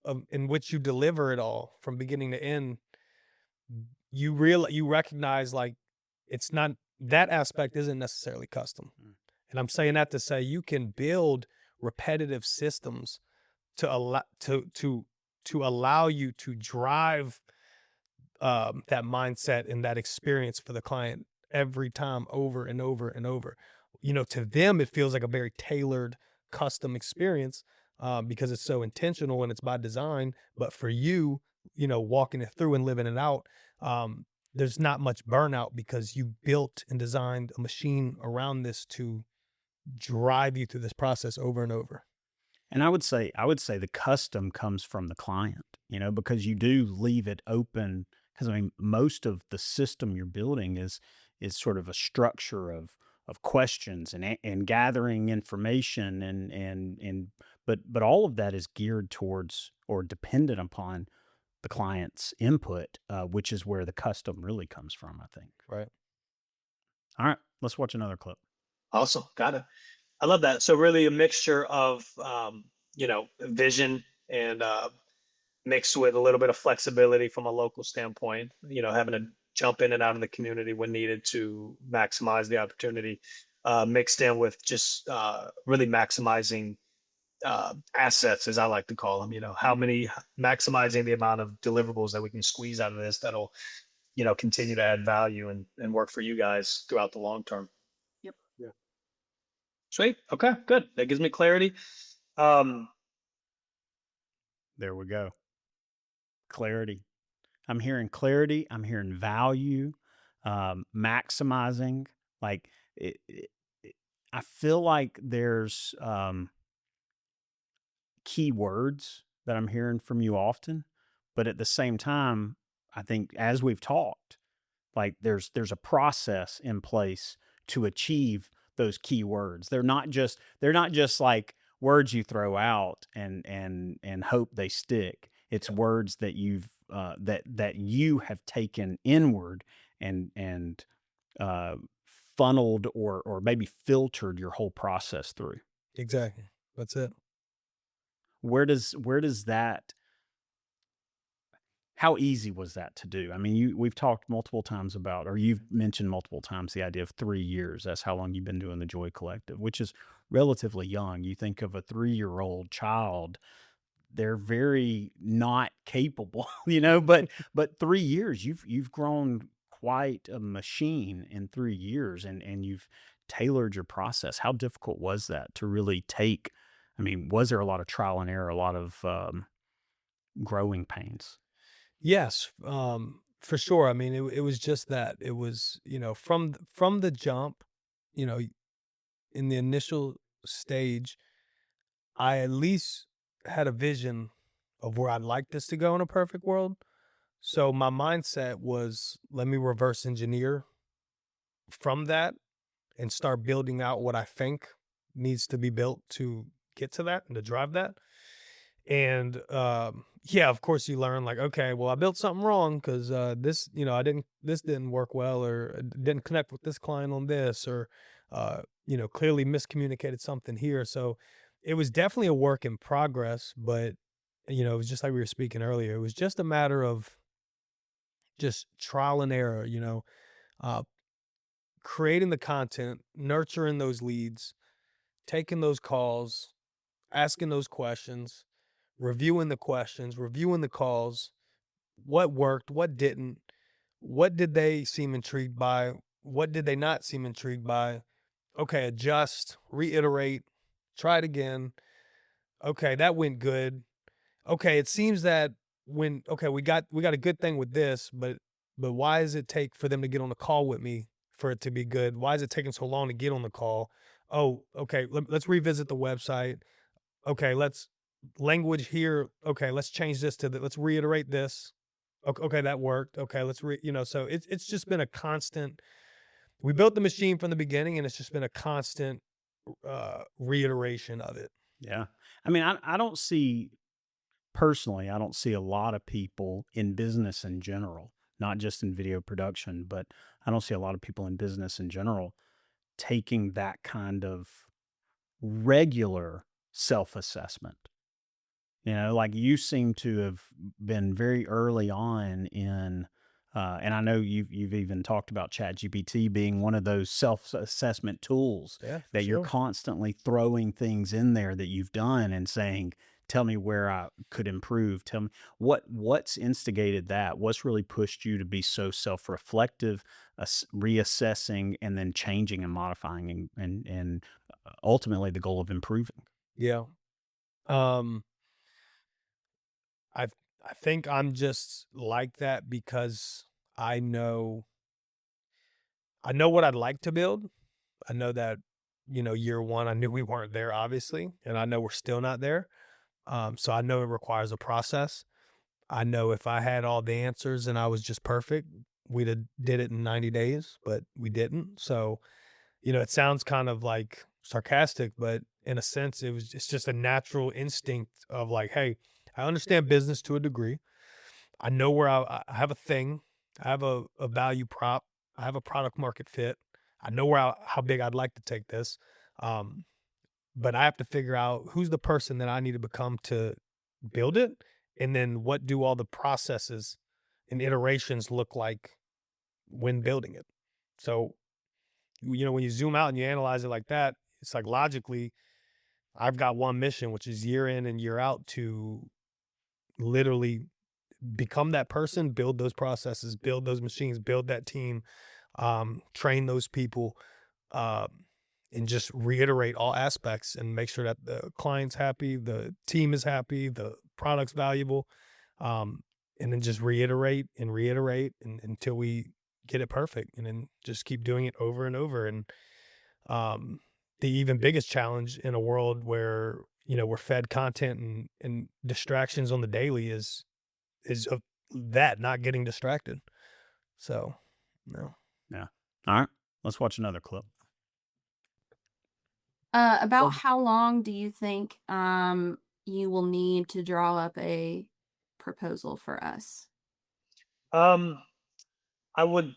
of in which you deliver it all from beginning to end, you recognize like it's not that aspect isn't necessarily custom. Mm. And I'm saying that to say you can build repetitive systems to allow to allow you to drive that mindset and that experience for the client every time over and over and over. You know, to them, it feels like a very tailored, custom experience because it's so intentional and it's by design. But for you, you know, walking it through and living it out, there's not much burnout because you built and designed a machine around this to drive you through this process over and over. And I would say the custom comes from the client, because you do leave it open. Because I mean, most of the system you're building is sort of a structure of questions and gathering information but all of that is geared towards or dependent upon the client's input, which is where the custom really comes from, I think. Right. All right, let's watch another clip. Awesome. Got it. I love that. So really a mixture of, vision and mixed with a little bit of flexibility from a local standpoint, having to jump in and out of the community when needed to maximize the opportunity, mixed in with just really maximizing assets, as I like to call them, how many, maximizing the amount of deliverables that we can squeeze out of this that'll, continue to add value and work for you guys throughout the long term. Yep. Yeah. Sweet. Okay, good. That gives me clarity. Um, There we go. Clarity. I'm hearing clarity. I'm hearing value, maximizing. Like I feel like there's key words that I'm hearing from you often, but at the same time, I think as we've talked, like there's a process in place to achieve those key words. They're not just like words you throw out and hope they stick. It's words that that you have taken inward and uh, funneled or maybe filtered your whole process through. Exactly. That's it. Where does that how easy was that to do? I mean, we've talked multiple times about, or you've mentioned multiple times the idea of 3 years. That's how long you've been doing the Joy Collective, which is relatively young. You think of a 3-year-old child, they're very not capable, but 3 years, you've grown quite a machine in 3 years and you've tailored your process. How difficult was that to really take? I mean, was there a lot of trial and error, a lot of growing pains? Yes, for sure. I mean, it was just that. It was, from the jump, you know, in the initial stage, I at least had a vision of where I'd like this to go in a perfect world. So my mindset was, let me reverse engineer from that and start building out what I think needs to be built to get to that and to drive that. And yeah, of course you learn like, okay, well, I built something wrong because this didn't work well, or didn't connect with this client on this, or clearly miscommunicated something here. So it was definitely a work in progress, but it was just like we were speaking earlier. It was just a matter of just trial and error, uh, creating the content, nurturing those leads, taking those calls, asking those questions, reviewing the questions, reviewing the calls, what worked, what didn't, what did they seem intrigued by, what did they not seem intrigued by? Okay, adjust, reiterate, try it again. Okay, that went good. Okay, it seems that we got a good thing with this, but why does it take for them to get on the call with me for it to be good? Why is it taking so long to get on the call? Oh, okay, let's revisit the website. Okay, let's language here. Okay, let's change this let's reiterate this. Okay, that worked. Okay, so it's just been a constant. We built the machine from the beginning, and it's just been a constant reiteration of it. Yeah. I mean, I don't see personally, I don't see a lot of people in business in general, not just in video production, but I don't see a lot of people in business in general taking that kind of regular self assessment. You know, like you seem to have been very early on in, and I know you've even talked about ChatGPT being one of those self assessment tools Yeah, for that you're sure. constantly throwing things in there that you've done and saying, "Tell me where I could improve. Tell me what's instigated that. What's really pushed you to be so self reflective, reassessing, and then changing and modifying, and ultimately the goal of improving." Yeah. Um, I I think I'm just like that because I know I know what I'd like to build. I know that, year one, I knew we weren't there, obviously, and I know we're still not there. So I know it requires a process. I know if I had all the answers and I was just perfect, we'd have did it in 90 days, but we didn't. So, it sounds kind of like sarcastic, but in a sense, it's just a natural instinct of like, hey, I understand business to a degree. I know where I have a thing, I have a value prop, I have a product market fit. I know how big I'd like to take this. Um, but I have to figure out who's the person that I need to become to build it, and then what do all the processes and iterations look like when building it. So, when you zoom out and you analyze it like that, it's like logically, I've got one mission, which is year in and year out to literally become that person, build those processes, build those machines, build that team, train those people, um, and just reiterate all aspects and make sure that the client's happy, the team is happy, the product's valuable, um, and then just reiterate until we get it perfect, and then just keep doing it over and over. And um, the even biggest challenge in a world where we're fed content and distractions on the daily is of that not getting distracted. So, no. Yeah. All right. Let's watch another clip. About Well, how long do you think you will need to draw up a proposal for us? Um, I would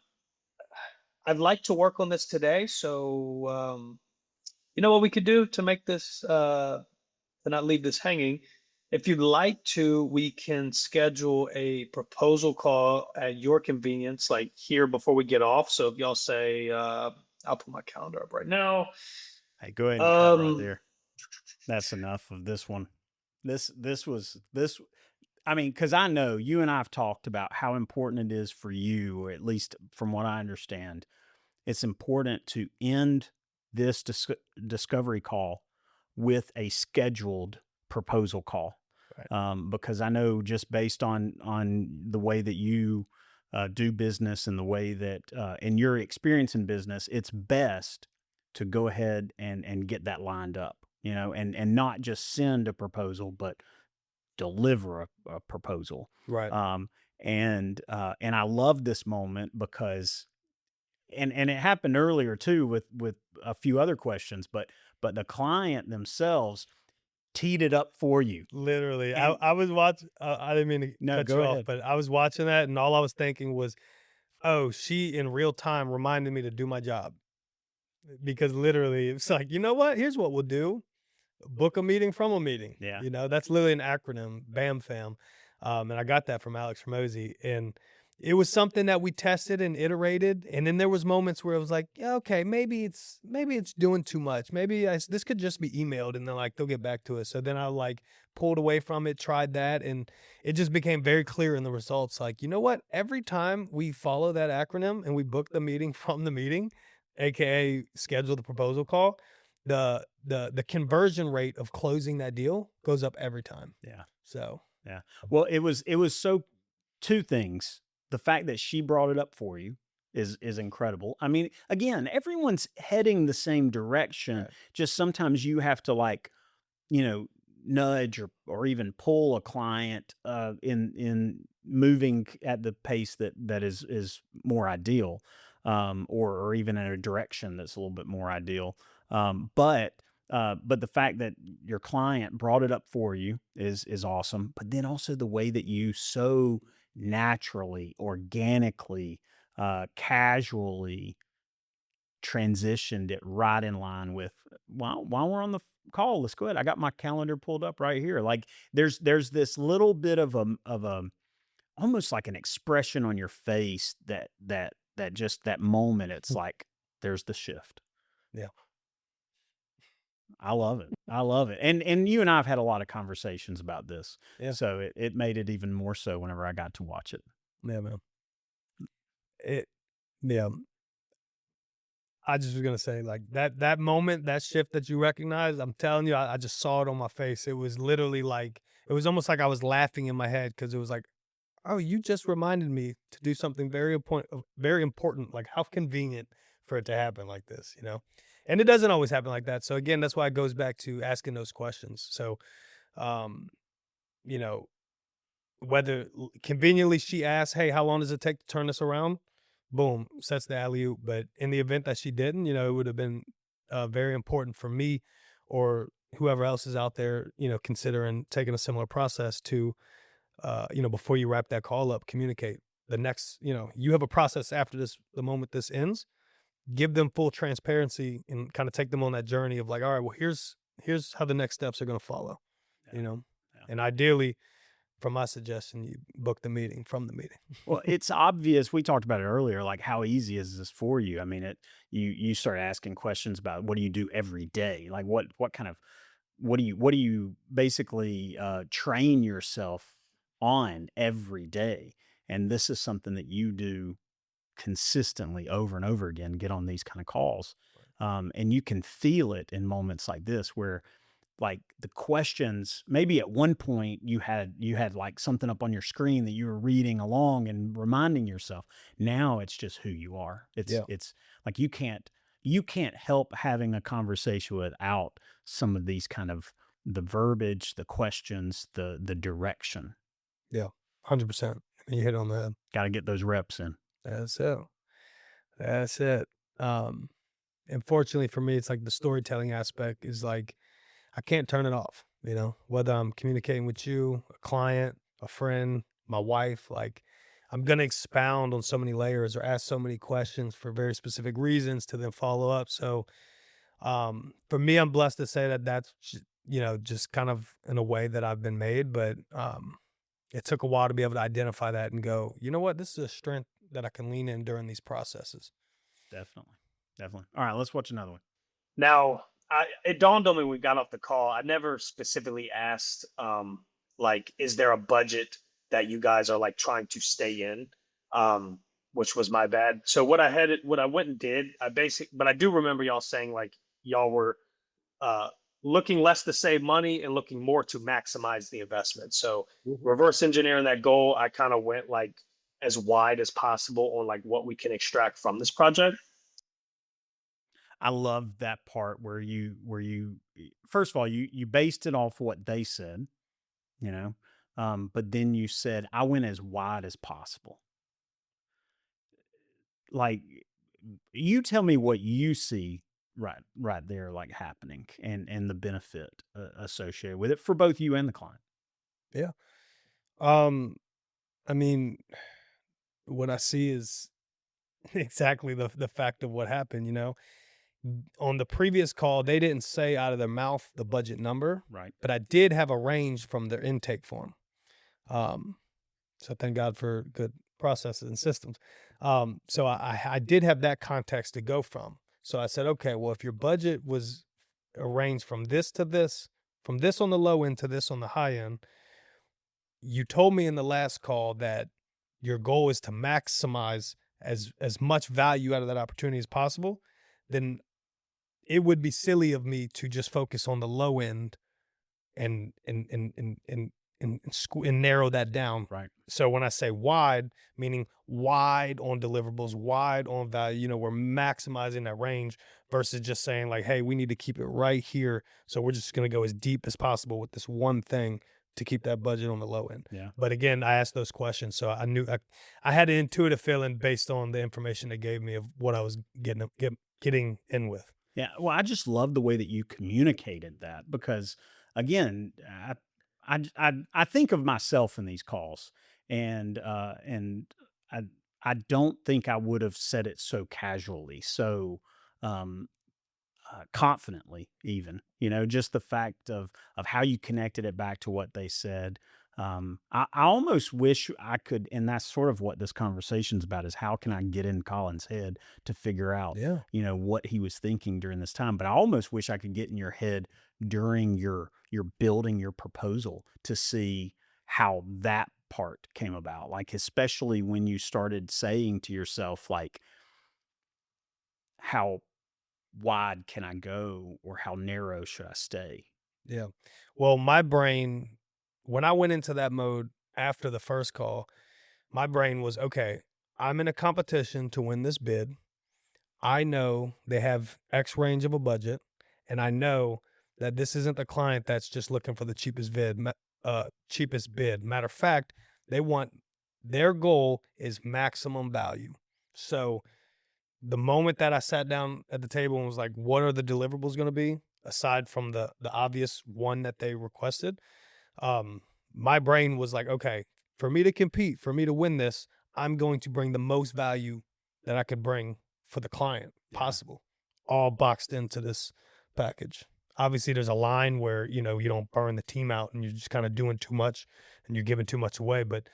I'd like to work on this today. So you know what we could do to make this to not leave this hanging. If you'd like to, we can schedule a proposal call at your convenience, like here before we get off. So if y'all say, I'll put my calendar up right now. Hey, go ahead and cut right Um, there. That's enough of this one. This was this. I mean, because I know you and I have talked about how important it is for you, or at least from what I understand, it's important to end this discovery call with a scheduled proposal call. Right. Because I know just based on the way that you do business and the way that in your experience in business, it's best to go ahead and get that lined up, and not just send a proposal, but deliver a proposal. Right. Um, and I love this moment because and it happened earlier too with a few other questions, but the client themselves teed it up for you. Literally, And I was watching. I didn't mean to no, cut go you off, ahead. but I was watching that, and all I was thinking was, "Oh, she in real time reminded me to do my job." Because literally, it's like, you know what? Here's what we'll do: book a meeting from a meeting. Yeah. That's literally an acronym, BAM fam. And I got that from Alex Ramosi. And it was something that we tested and iterated. And then there was moments where it was like, yeah, okay, maybe it's doing too much. Maybe this could just be emailed and then like they'll get back to us. So then I like pulled away from it, tried that, and it just became very clear in the results. Like, you know what? Every time we follow that acronym and we book the meeting from the meeting, aka schedule the proposal call, the conversion rate of closing that deal goes up every time. Yeah. So Yeah. Well, it was so two things. The fact that she brought it up for you is incredible. I mean, again, everyone's heading the same direction. right. Just sometimes you have to like, you know, nudge or even pull a client in moving at the pace that is more ideal, or even in a direction that's a little bit more ideal. But the fact that your client brought it up for you is awesome. But then also the way that you so naturally, organically, casually transitioned it right in line with, while we're on the call, let's go ahead. I got my calendar pulled up right here. Like there's this little bit of a almost like an expression on your face that just that moment, it's like there's the shift. Yeah. I love it. I love it. And you and I have had a lot of conversations about this. Yeah. So it made it even more so whenever I got to watch it. Yeah, man. Yeah. I just was gonna say, like, that moment, that shift that you recognize, I'm telling you, I just saw it on my face. It was literally like, it was almost like I was laughing in my head, because it was like, oh, you just reminded me to do something very important. Like, how convenient for it to happen like this, you know? And it doesn't always happen like that. So again, that's why it goes back to asking those questions. So, um, you know, whether conveniently she asked, hey, how long does it take to turn this around? Boom, sets the alley-oop. But in the event that she didn't, it would have been very important for me, or whoever else is out there, considering taking a similar process to, before you wrap that call up, communicate the next, you have a process after this, the moment this ends, give them full transparency and kind of take them on that journey of like, all right, well, here's how the next steps are going to follow, Yeah. and ideally, from my suggestion, you book the meeting from the meeting. Well, it's obvious. We talked about it earlier. Like, how easy is this for you? I mean, you start asking questions about what do you do every day? Like, what kind of what do you basically train yourself on every day? And this is something that you do consistently over and over again. Get on these kind of calls, and you can feel it in moments like this where, like, the questions, maybe at one point you had like something up on your screen that you were reading along and reminding yourself. Now it's just who you are. Yeah. It's like you can't help having a conversation without some of these kind of the verbiage, the questions, the direction. Yeah, 100%. You hit on the head. Got to get those reps in. That's it. That's it. Unfortunately for me, it's like the storytelling aspect is like, I can't turn it off, whether I'm communicating with you, a client, a friend, my wife, like, I'm going to expound on so many layers or ask so many questions for very specific reasons to then follow up. So, for me, I'm blessed to say that that's, just kind of in a way that I've been made, but, it took a while to be able to identify that and go, you know what, this is a strength that I can lean in during these processes. Definitely. All right, let's watch another one. Now, it dawned on me when we got off the call. I never specifically asked, like, is there a budget that you guys are like trying to stay in? Which was my bad. So what I went and did, but I do remember y'all saying like y'all were looking less to save money and looking more to maximize the investment. So reverse engineering that goal, I kind of went like as wide as possible on like what we can extract from this project. I love that part where you first of all, you based it off what they said, but then you said, I went as wide as possible. Like, you tell me what you see right there, like, happening, and the benefit associated with it for both you and the client. Yeah. I mean, what I see is exactly the fact of what happened, On the previous call, they didn't say out of their mouth the budget number, Right. but I did have a range from their intake form. So thank God for good processes and systems. So I did have that context to go from. So I said, okay, well, if your budget was arranged from this to this, from this on the low end to this on the high end, you told me in the last call that your goal is to maximize as much value out of that opportunity as possible, then it would be silly of me to just focus on the low end and and narrow that down. Right. So when I say wide, meaning wide on deliverables, wide on value, you know, we're maximizing that range versus just saying like, hey, we need to keep it right here. So we're just going to go as deep as possible with this one thing to keep that budget on the low end. Yeah. But again, I asked those questions. So I knew I had an intuitive feeling based on the information they gave me of what I was getting in with. Yeah. Well, I just love the way that you communicated that because, again, I think of myself in these calls, and I I don't think I would have said it so casually, so um, confidently, even, just the fact of how you connected it back to what they said. I almost wish I could, and that's sort of what this conversation's about, is how can I get in Colin's head to figure out, Yeah. what he was thinking during this time. But I almost wish I could get in your head during your building your proposal to see how that part came about. Like, especially when you started saying to yourself, like, how wide can I go or how narrow should I stay? Yeah. Well, my brain, when I went into that mode after the first call, my brain was, okay, I'm in a competition to win this bid. I know they have X range of a budget, and I know that this isn't the client that's just looking for the cheapest bid. Matter of fact, their goal is maximum value. So the moment that I sat down at the table and was like, what are the deliverables going to be aside from the obvious one that they requested? My brain was like, okay, for me to compete, for me to win this, I'm going to bring the most value that I could bring for the client possible, all boxed into this package. Obviously, there's a line where, you don't burn the team out and you're just kind of doing too much and you're giving too much away. But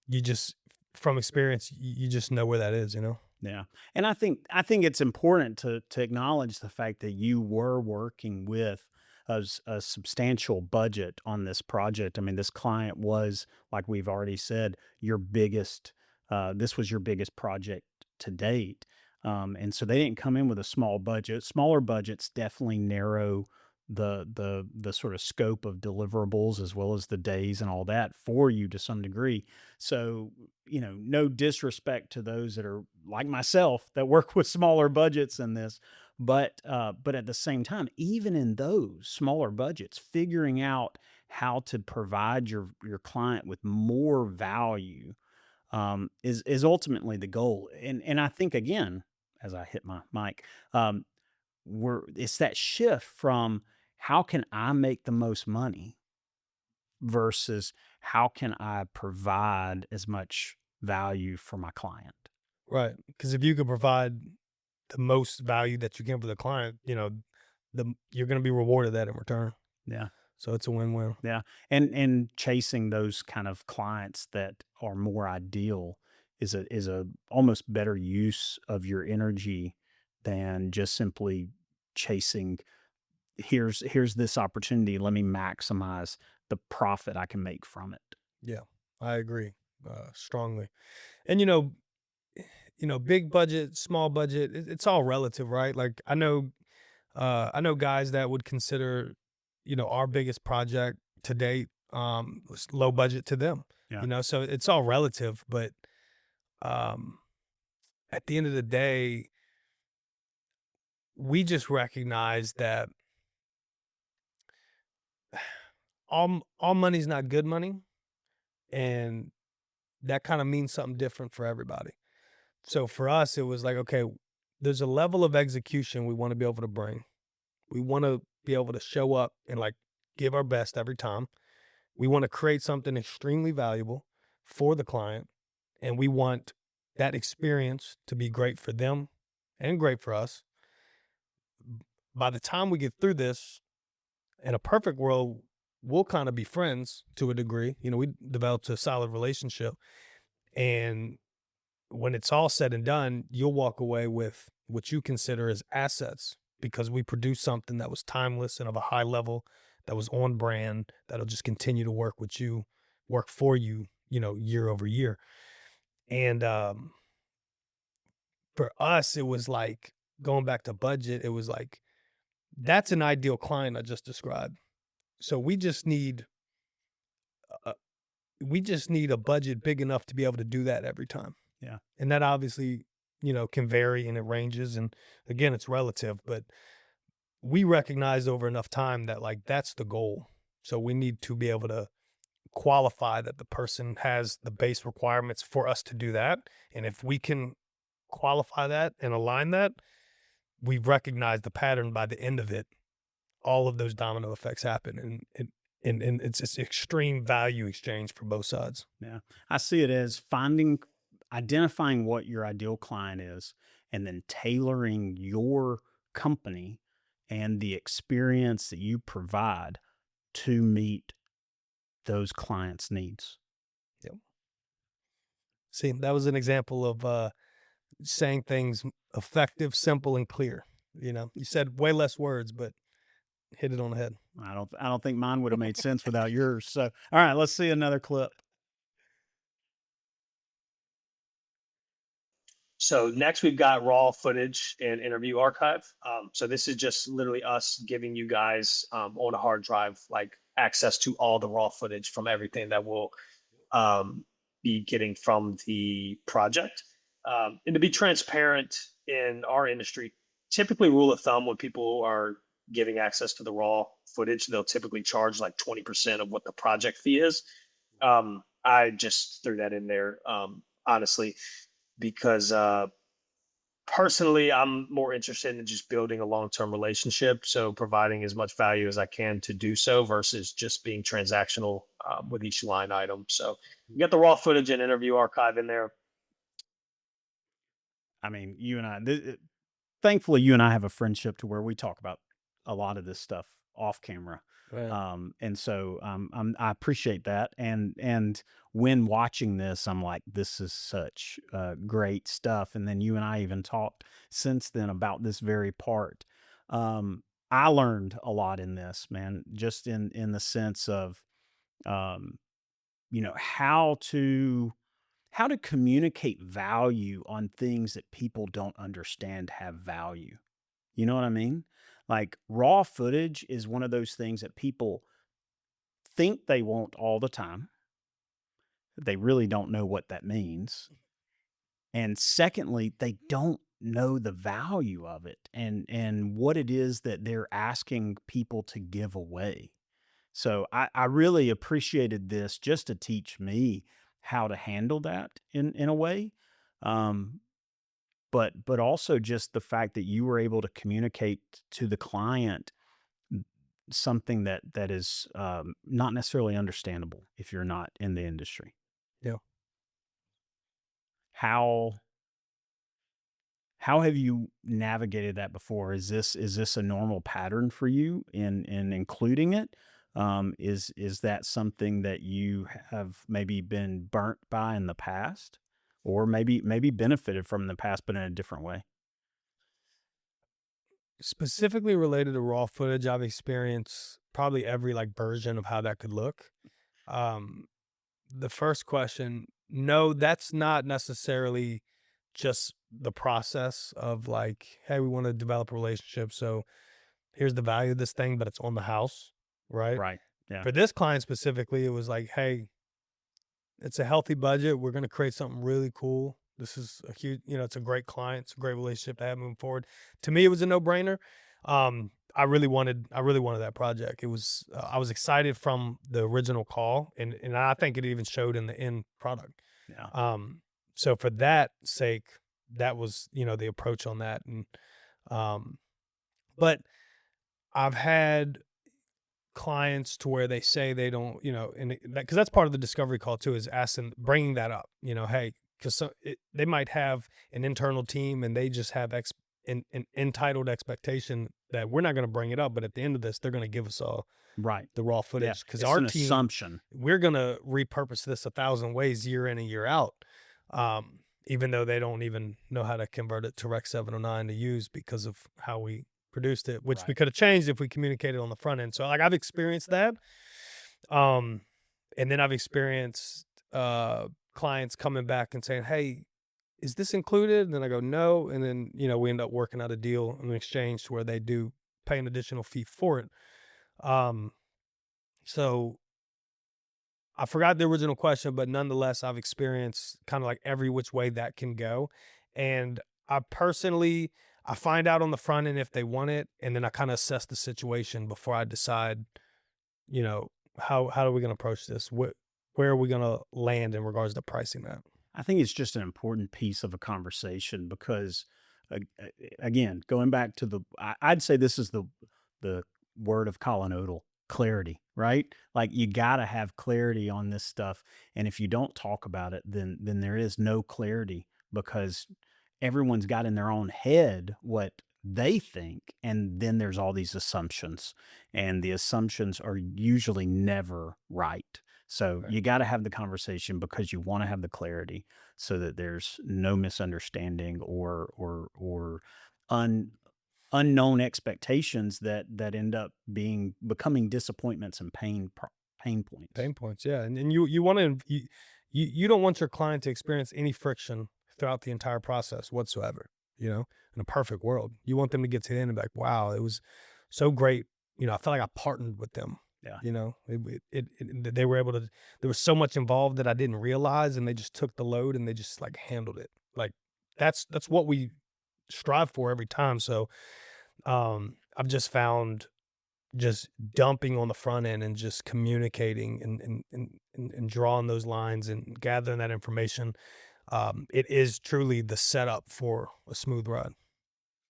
you just, from experience, you just know where that is, Yeah. And I think it's important to acknowledge the fact that you were working with a substantial budget on this project. I mean, this client was, like we've already said, this was your biggest project to date. And so they didn't come in with a small budget. Smaller budgets definitely narrow the sort of scope of deliverables as well as the days and all that for you to some degree. So, no disrespect to those that are like myself that work with smaller budgets in this, but at the same time, even in those smaller budgets, figuring out how to provide your client with more value is ultimately the goal. And I think, again, as I hit my mic, it's that shift from how can I make the most money versus how can I provide as much value for my client. Right. Because if you could provide the most value that you can for the client, you're going to be rewarded that in return. Yeah. So it's a win-win. Yeah. And chasing those kind of clients that are more ideal is a almost better use of your energy than just simply chasing, here's this opportunity, let me maximize the profit I can make from it. Yeah, I agree strongly. And big budget, small budget, it's all relative, right? Like I know guys that would consider, our biggest project to date was low budget to them. Yeah. So it's all relative, but at the end of the day, we just recognize that all money's not good money, and that kind of means something different for everybody. So for us, it was like, okay, there's a level of execution we want to be able to bring. We want to be able to show up and like give our best every time. We want to create something extremely valuable for the client, and we want that experience to be great for them and great for us. By the time we get through this, in a perfect world, we'll kind of be friends to a degree. We developed a solid relationship, and when it's all said and done, you'll walk away with what you consider as assets because we produced something that was timeless and of a high level, that was on brand, that'll just continue to work for you, year over year. And for us, it was like, going back to budget, it was like, that's an ideal client I just described. So we just need we just need a budget big enough to be able to do that every time. Yeah. And that obviously, can vary and it ranges. And again, it's relative, but we recognize over enough time that like that's the goal. So we need to be able to qualify that the person has the base requirements for us to do that. And if we can qualify that and align that, we've recognized the pattern by the end of it. All of those domino effects happen, and it's this extreme value exchange for both sides. Yeah. I see it as identifying what your ideal client is, and then tailoring your company and the experience that you provide to meet those clients' needs. Yep. See, that was an example of saying things effective, simple, and clear. You said way less words, but hit it on the head. I don't think mine would have made sense without yours. So, all right, let's see another clip. So next we've got raw footage and interview archive. So this is just literally us giving you guys on a hard drive, like access to all the raw footage from everything that we'll be getting from the project. And to be transparent in our industry, typically rule of thumb when people are giving access to the raw footage, they'll typically charge like 20% of what the project fee is. I just threw that in there, honestly, because personally, I'm more interested in just building a long-term relationship. So providing as much value as I can to do so versus just being transactional with each line item. So you got the raw footage and interview archive in there. I mean, thankfully, you and I have a friendship to where we talk about a lot of this stuff off camera. Right. And so I appreciate that. And when watching this, I'm like, this is such great stuff. And then you and I even talked since then about this very part. I learned a lot in this, man, just in the sense of, how to communicate value on things that people don't understand have value. You know what I mean? Like raw footage is one of those things that people think they want all the time. They really don't know what that means. And secondly, they don't know the value of it and what it is that they're asking people to give away. So I really appreciated this just to teach me how to handle that in a way. But also just the fact that you were able to communicate to the client something that is not necessarily understandable if you're not in the industry. Yeah. How have you navigated that before? Is this a normal pattern for you in including it? Is that something that you have maybe been burnt by in the past, or maybe benefited from in the past, but in a different way? Specifically related to raw footage, I've experienced probably every like version of how that could look. Um, the first question, no, that's not necessarily just the process of like, hey, we want to develop a relationship. So here's the value of this thing, but it's on the house, right? Right. Yeah. For this client specifically, it was like, hey, it's a healthy budget. We're going to create something really cool. This is a huge, it's a great client. It's a great relationship to have moving forward. To me, it was a no-brainer. I really wanted that project. It was, I was excited from the original call, and I think it even showed in the end product. Yeah. So for that sake, that was, the approach on that. And, but I've had clients to where they say they don't, and because that's part of the discovery call too, is bringing that up, hey, because they might have an internal team and they just have an entitled expectation that we're not going to bring it up, but at the end of this, they're going to give us all Right. the raw Yeah. footage because It's our an team, assumption. we're going to repurpose this 1,000 ways year in and year out. Even though they don't even know how to convert it to Rec 709 to use because of how we produced it, which we Right. could have changed if we communicated on the front end. So like I've experienced that. And then I've experienced clients coming back and saying, hey, is this included? And then I go, no. And then, we end up working out a deal in exchange to where they do pay an additional fee for it. So I forgot the original question, but nonetheless, I've experienced kind of like every which way that can go. And I personally, I find out on the front end if they want it, and then I kind of assess the situation before I decide, you know, how are we going to approach this? Where are we going to land in regards to pricing that? I think it's just an important piece of a conversation because, again, going back to I'd say this is the word of Colin Odle, clarity, right? Like you got to have clarity on this stuff, and if you don't talk about it, then there is no clarity because everyone's got in their own head what they think, and then there's all these assumptions, and the assumptions are usually never right. So Right. you got to have the conversation because you want to have the clarity so that there's no misunderstanding or un, unknown expectations that end up becoming disappointments and pain points. Pain points, yeah, and you want to you don't want your client to experience any friction throughout the entire process whatsoever. In a perfect world, you want them to get to the end and be like, "Wow, it was so great." I feel like I partnered with them. Yeah. They were able to. There was so much involved that I didn't realize, and they just took the load and they just like handled it. Like that's what we strive for every time. So, I've just found just dumping on the front end and just communicating and drawing those lines and gathering that information. It is truly the setup for a smooth ride.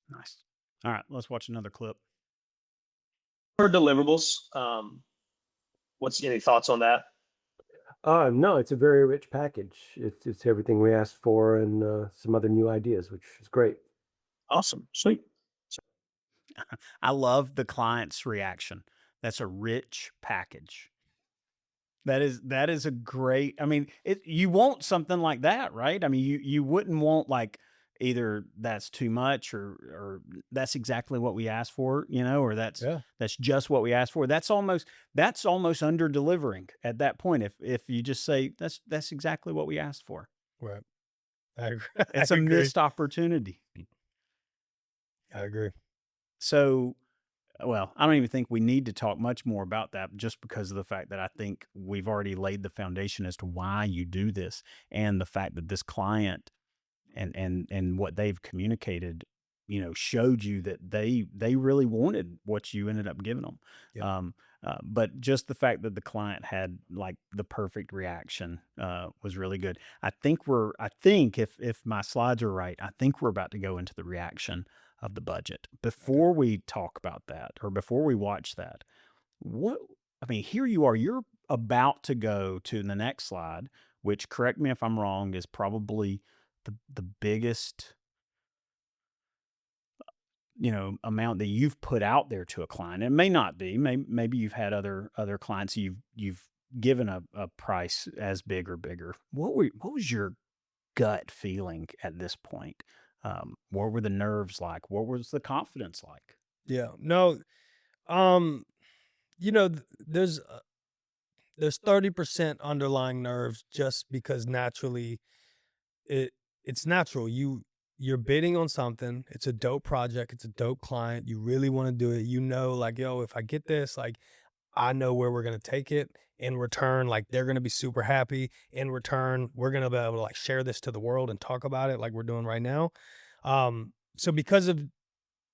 Nice. All right, let's watch another clip. For deliverables, what's any thoughts on that? No, it's a very rich package. It's everything we asked for and some other new ideas, which is great. Awesome, sweet. I love the client's reaction. That's a rich package. That is a great. I mean, you want something like that, right? I mean, you wouldn't want like either that's too much or that's exactly what we asked for, or Yeah, that's just what we asked for. That's almost under delivering at that point. If you just say that's exactly what we asked for, right. I agree. I it's a agree. missed opportunity. I agree. So, well, I don't even think we need to talk much more about that just because of the fact that I think we've already laid the foundation as to why you do this and the fact that this client and what they've communicated, showed you that they really wanted what you ended up giving them. Yep. But just the fact that the client had like the perfect reaction was really good. I think if my slides are right, I think we're about to go into the reaction of the budget. Before we talk about that or before we watch that, what I mean, here you are, you're about to go to the next slide, which correct me if I'm wrong, is probably the biggest amount that you've put out there to a client. It may not be. Maybe you've had other clients you've given a price as big or bigger. What was your gut feeling at this point? What were the nerves like? What was the confidence like? Yeah. No. Um. There's 30% underlying nerves just because naturally it's natural. You're bidding on something. It's a dope project. It's a dope client. You really want to do it. Like, yo, if I get this, like, I know where we're gonna take it. In return, like they're gonna be super happy. In return, we're gonna be able to like share this to the world and talk about it like we're doing right now. So because of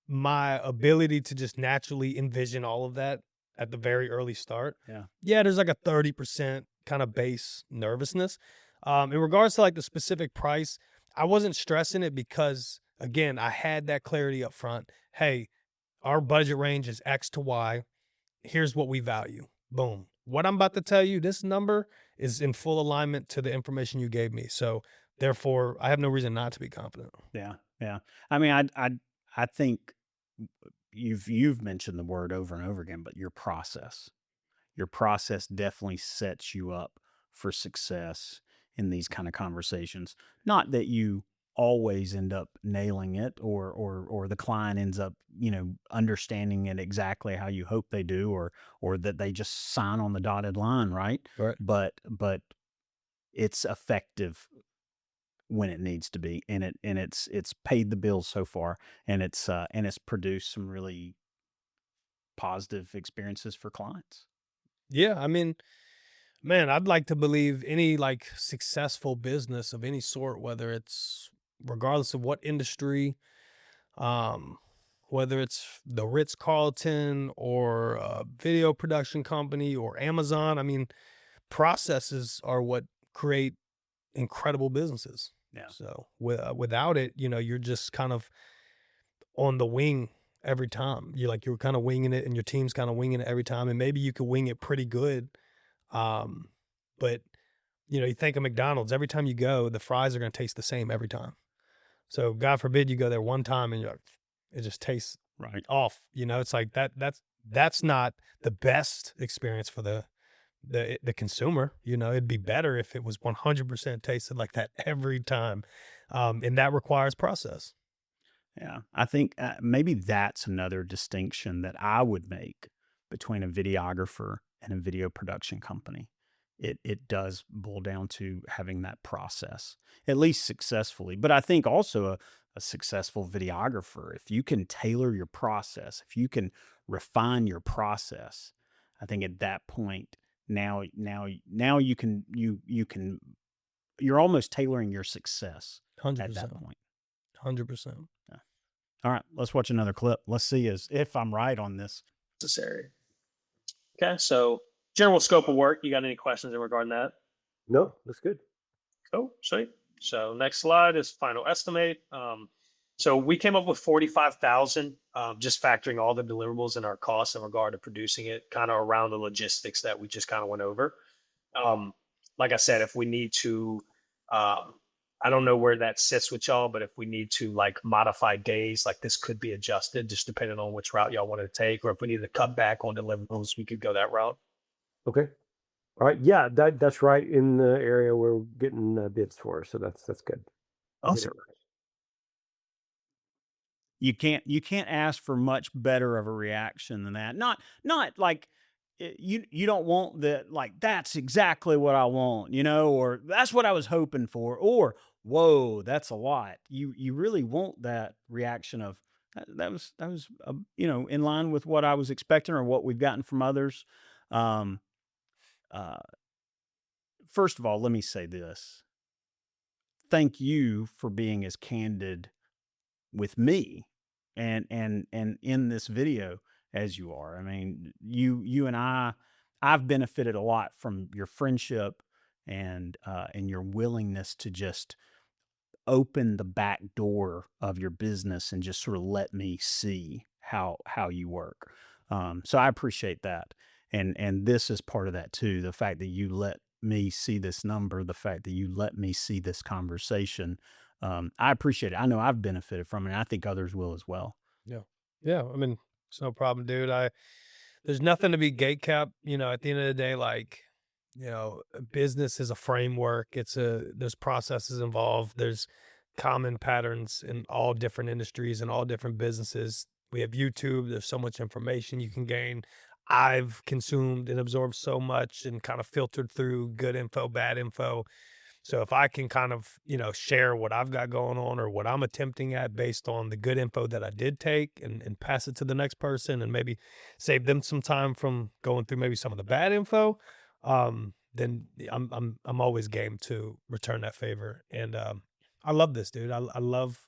my ability to just naturally envision all of that at the very early start, Yeah. yeah, there's like a 30% kind of base nervousness. In regards to like the specific price, I wasn't stressing it because again, I had that clarity up front. Hey, our budget range is X to Y. Here's what we value. Boom. What I'm about to tell you, this number is in full alignment to the information you gave me. So therefore, I have no reason not to be confident. Yeah. Yeah. I mean, I think you've mentioned the word over and over again, but your process definitely sets you up for success in these kind of conversations. Not that you always end up nailing it or the client ends up, understanding it exactly how you hope they do or that they just sign on the dotted line, right? Right. But it's effective when it needs to be and it's paid the bills so far and it's produced some really positive experiences for clients. Yeah. I mean, Man, I'd like to believe any like successful business of any sort, whether it's regardless of what industry, um, whether it's the Ritz Carlton or a video production company or Amazon. I mean, processes are what create incredible businesses. Yeah. So without it, you're just kind of on the wing every time. You're kind of winging it, and your team's kind of winging it every time. And maybe you could wing it pretty good, um, but you think of McDonald's. Every time you go, the fries are going to taste the same every time. So God forbid you go there one time and it just tastes Right. off. It's like that's not the best experience for the consumer. It'd be better if it was 100% tasted like that every time, and that requires process. Yeah. I think maybe that's another distinction that I would make between a videographer and a video production company. It does boil down to having that process, at least successfully. But I think also a successful videographer, if you can tailor your process, if you can refine your process, I think at that point now you're almost tailoring your success at that 100%. point. 100%. Yeah. All right, let's watch another clip. Let's see if I'm right on this. Necessary. Okay, so general scope of work. You got any questions in regard to that? No, that's good. Cool, sweet. So next slide is final estimate. So we came up with 45,000, just factoring all the deliverables and our costs in regard to producing it, kind of around the logistics that we just kind of went over. Like I said, if we need to, I don't know where that sits with y'all, but if we need to like modify days, like this could be adjusted just depending on which route y'all want to take, or if we need to cut back on deliverables, we could go that route. Okay. All right. Yeah, that's right in the area we're getting bids for. So that's good. You hit it Awesome. right. You can't ask for much better of a reaction than that. Not like you don't want that, like that's exactly what I want, or that's what I was hoping for, or whoa, that's a lot. You really want that reaction of that was in line with what I was expecting or what we've gotten from others. Um, uh, First of all, let me say this. Thank you for being as candid with me and in this video as you are. I mean, you and I've benefited a lot from your friendship and your willingness to just open the back door of your business and just sort of let me see how you work. So I appreciate that, and this is part of that too. The fact that you let me see this number, the fact that you let me see this conversation, I appreciate it. I know I've benefited from it, and I think others will as well. Yeah. Yeah. I mean, it's no problem, dude. There's nothing to be gate kept. At the end of the day, like, a business is a framework. There's processes involved. There's common patterns in all different industries and all different businesses. We have YouTube. There's so much information you can gain. I've consumed and absorbed so much and kind of filtered through good info, bad info. So if I can kind of, share what I've got going on or what I'm attempting at based on the good info that I did take and pass it to the next person and maybe save them some time from going through maybe some of the bad info, then I'm always game to return that favor. And I love this, dude. I love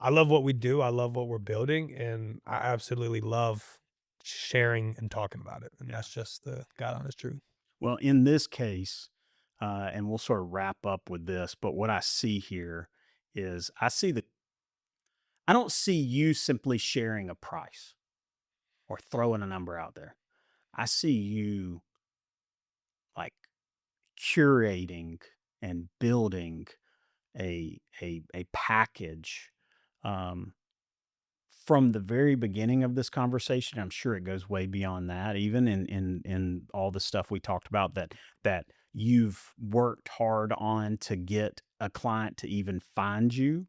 what we do. I love what we're building, and I absolutely love sharing and talking about it. And that's just the God honest truth. Well, in this case, and we'll sort of wrap up with this, but what I see here is I don't see you simply sharing a price or throwing a number out there. I see you like curating and building a package, um, from the very beginning of this conversation. I'm sure it goes way beyond that, even in all the stuff we talked about that you've worked hard on to get a client to even find you.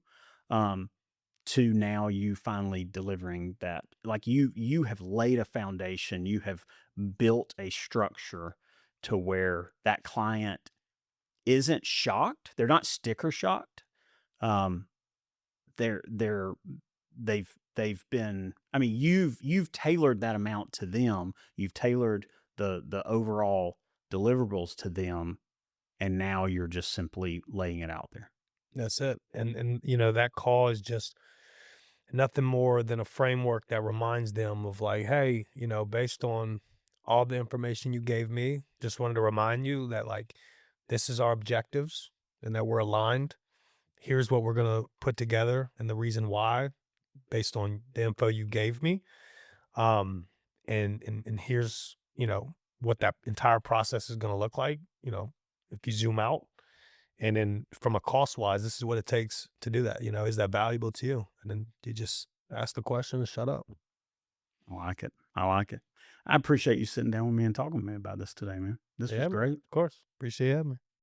Um, to now you finally delivering that, like you have laid a foundation, you have built a structure to where that client isn't shocked, they're not sticker shocked. um they're they've been, I mean, you've tailored that amount to them, you've tailored the overall deliverables to them, and now you're just simply laying it out there. That's it. And that call is just nothing more than a framework that reminds them of like, hey, based on all the information you gave me, just wanted to remind you that like this is our objectives and that we're aligned. Here's what we're gonna put together and the reason why, based on the info you gave me. Um, and here's what that entire process is gonna look like. If you zoom out, and then from a cost wise, this is what it takes to do that. Is that valuable to you? And then you just ask the question and shut up. I like it. I like it. I appreciate you sitting down with me and talking to me about this today, man. This was Yeah, man, great. of course. Appreciate you having me.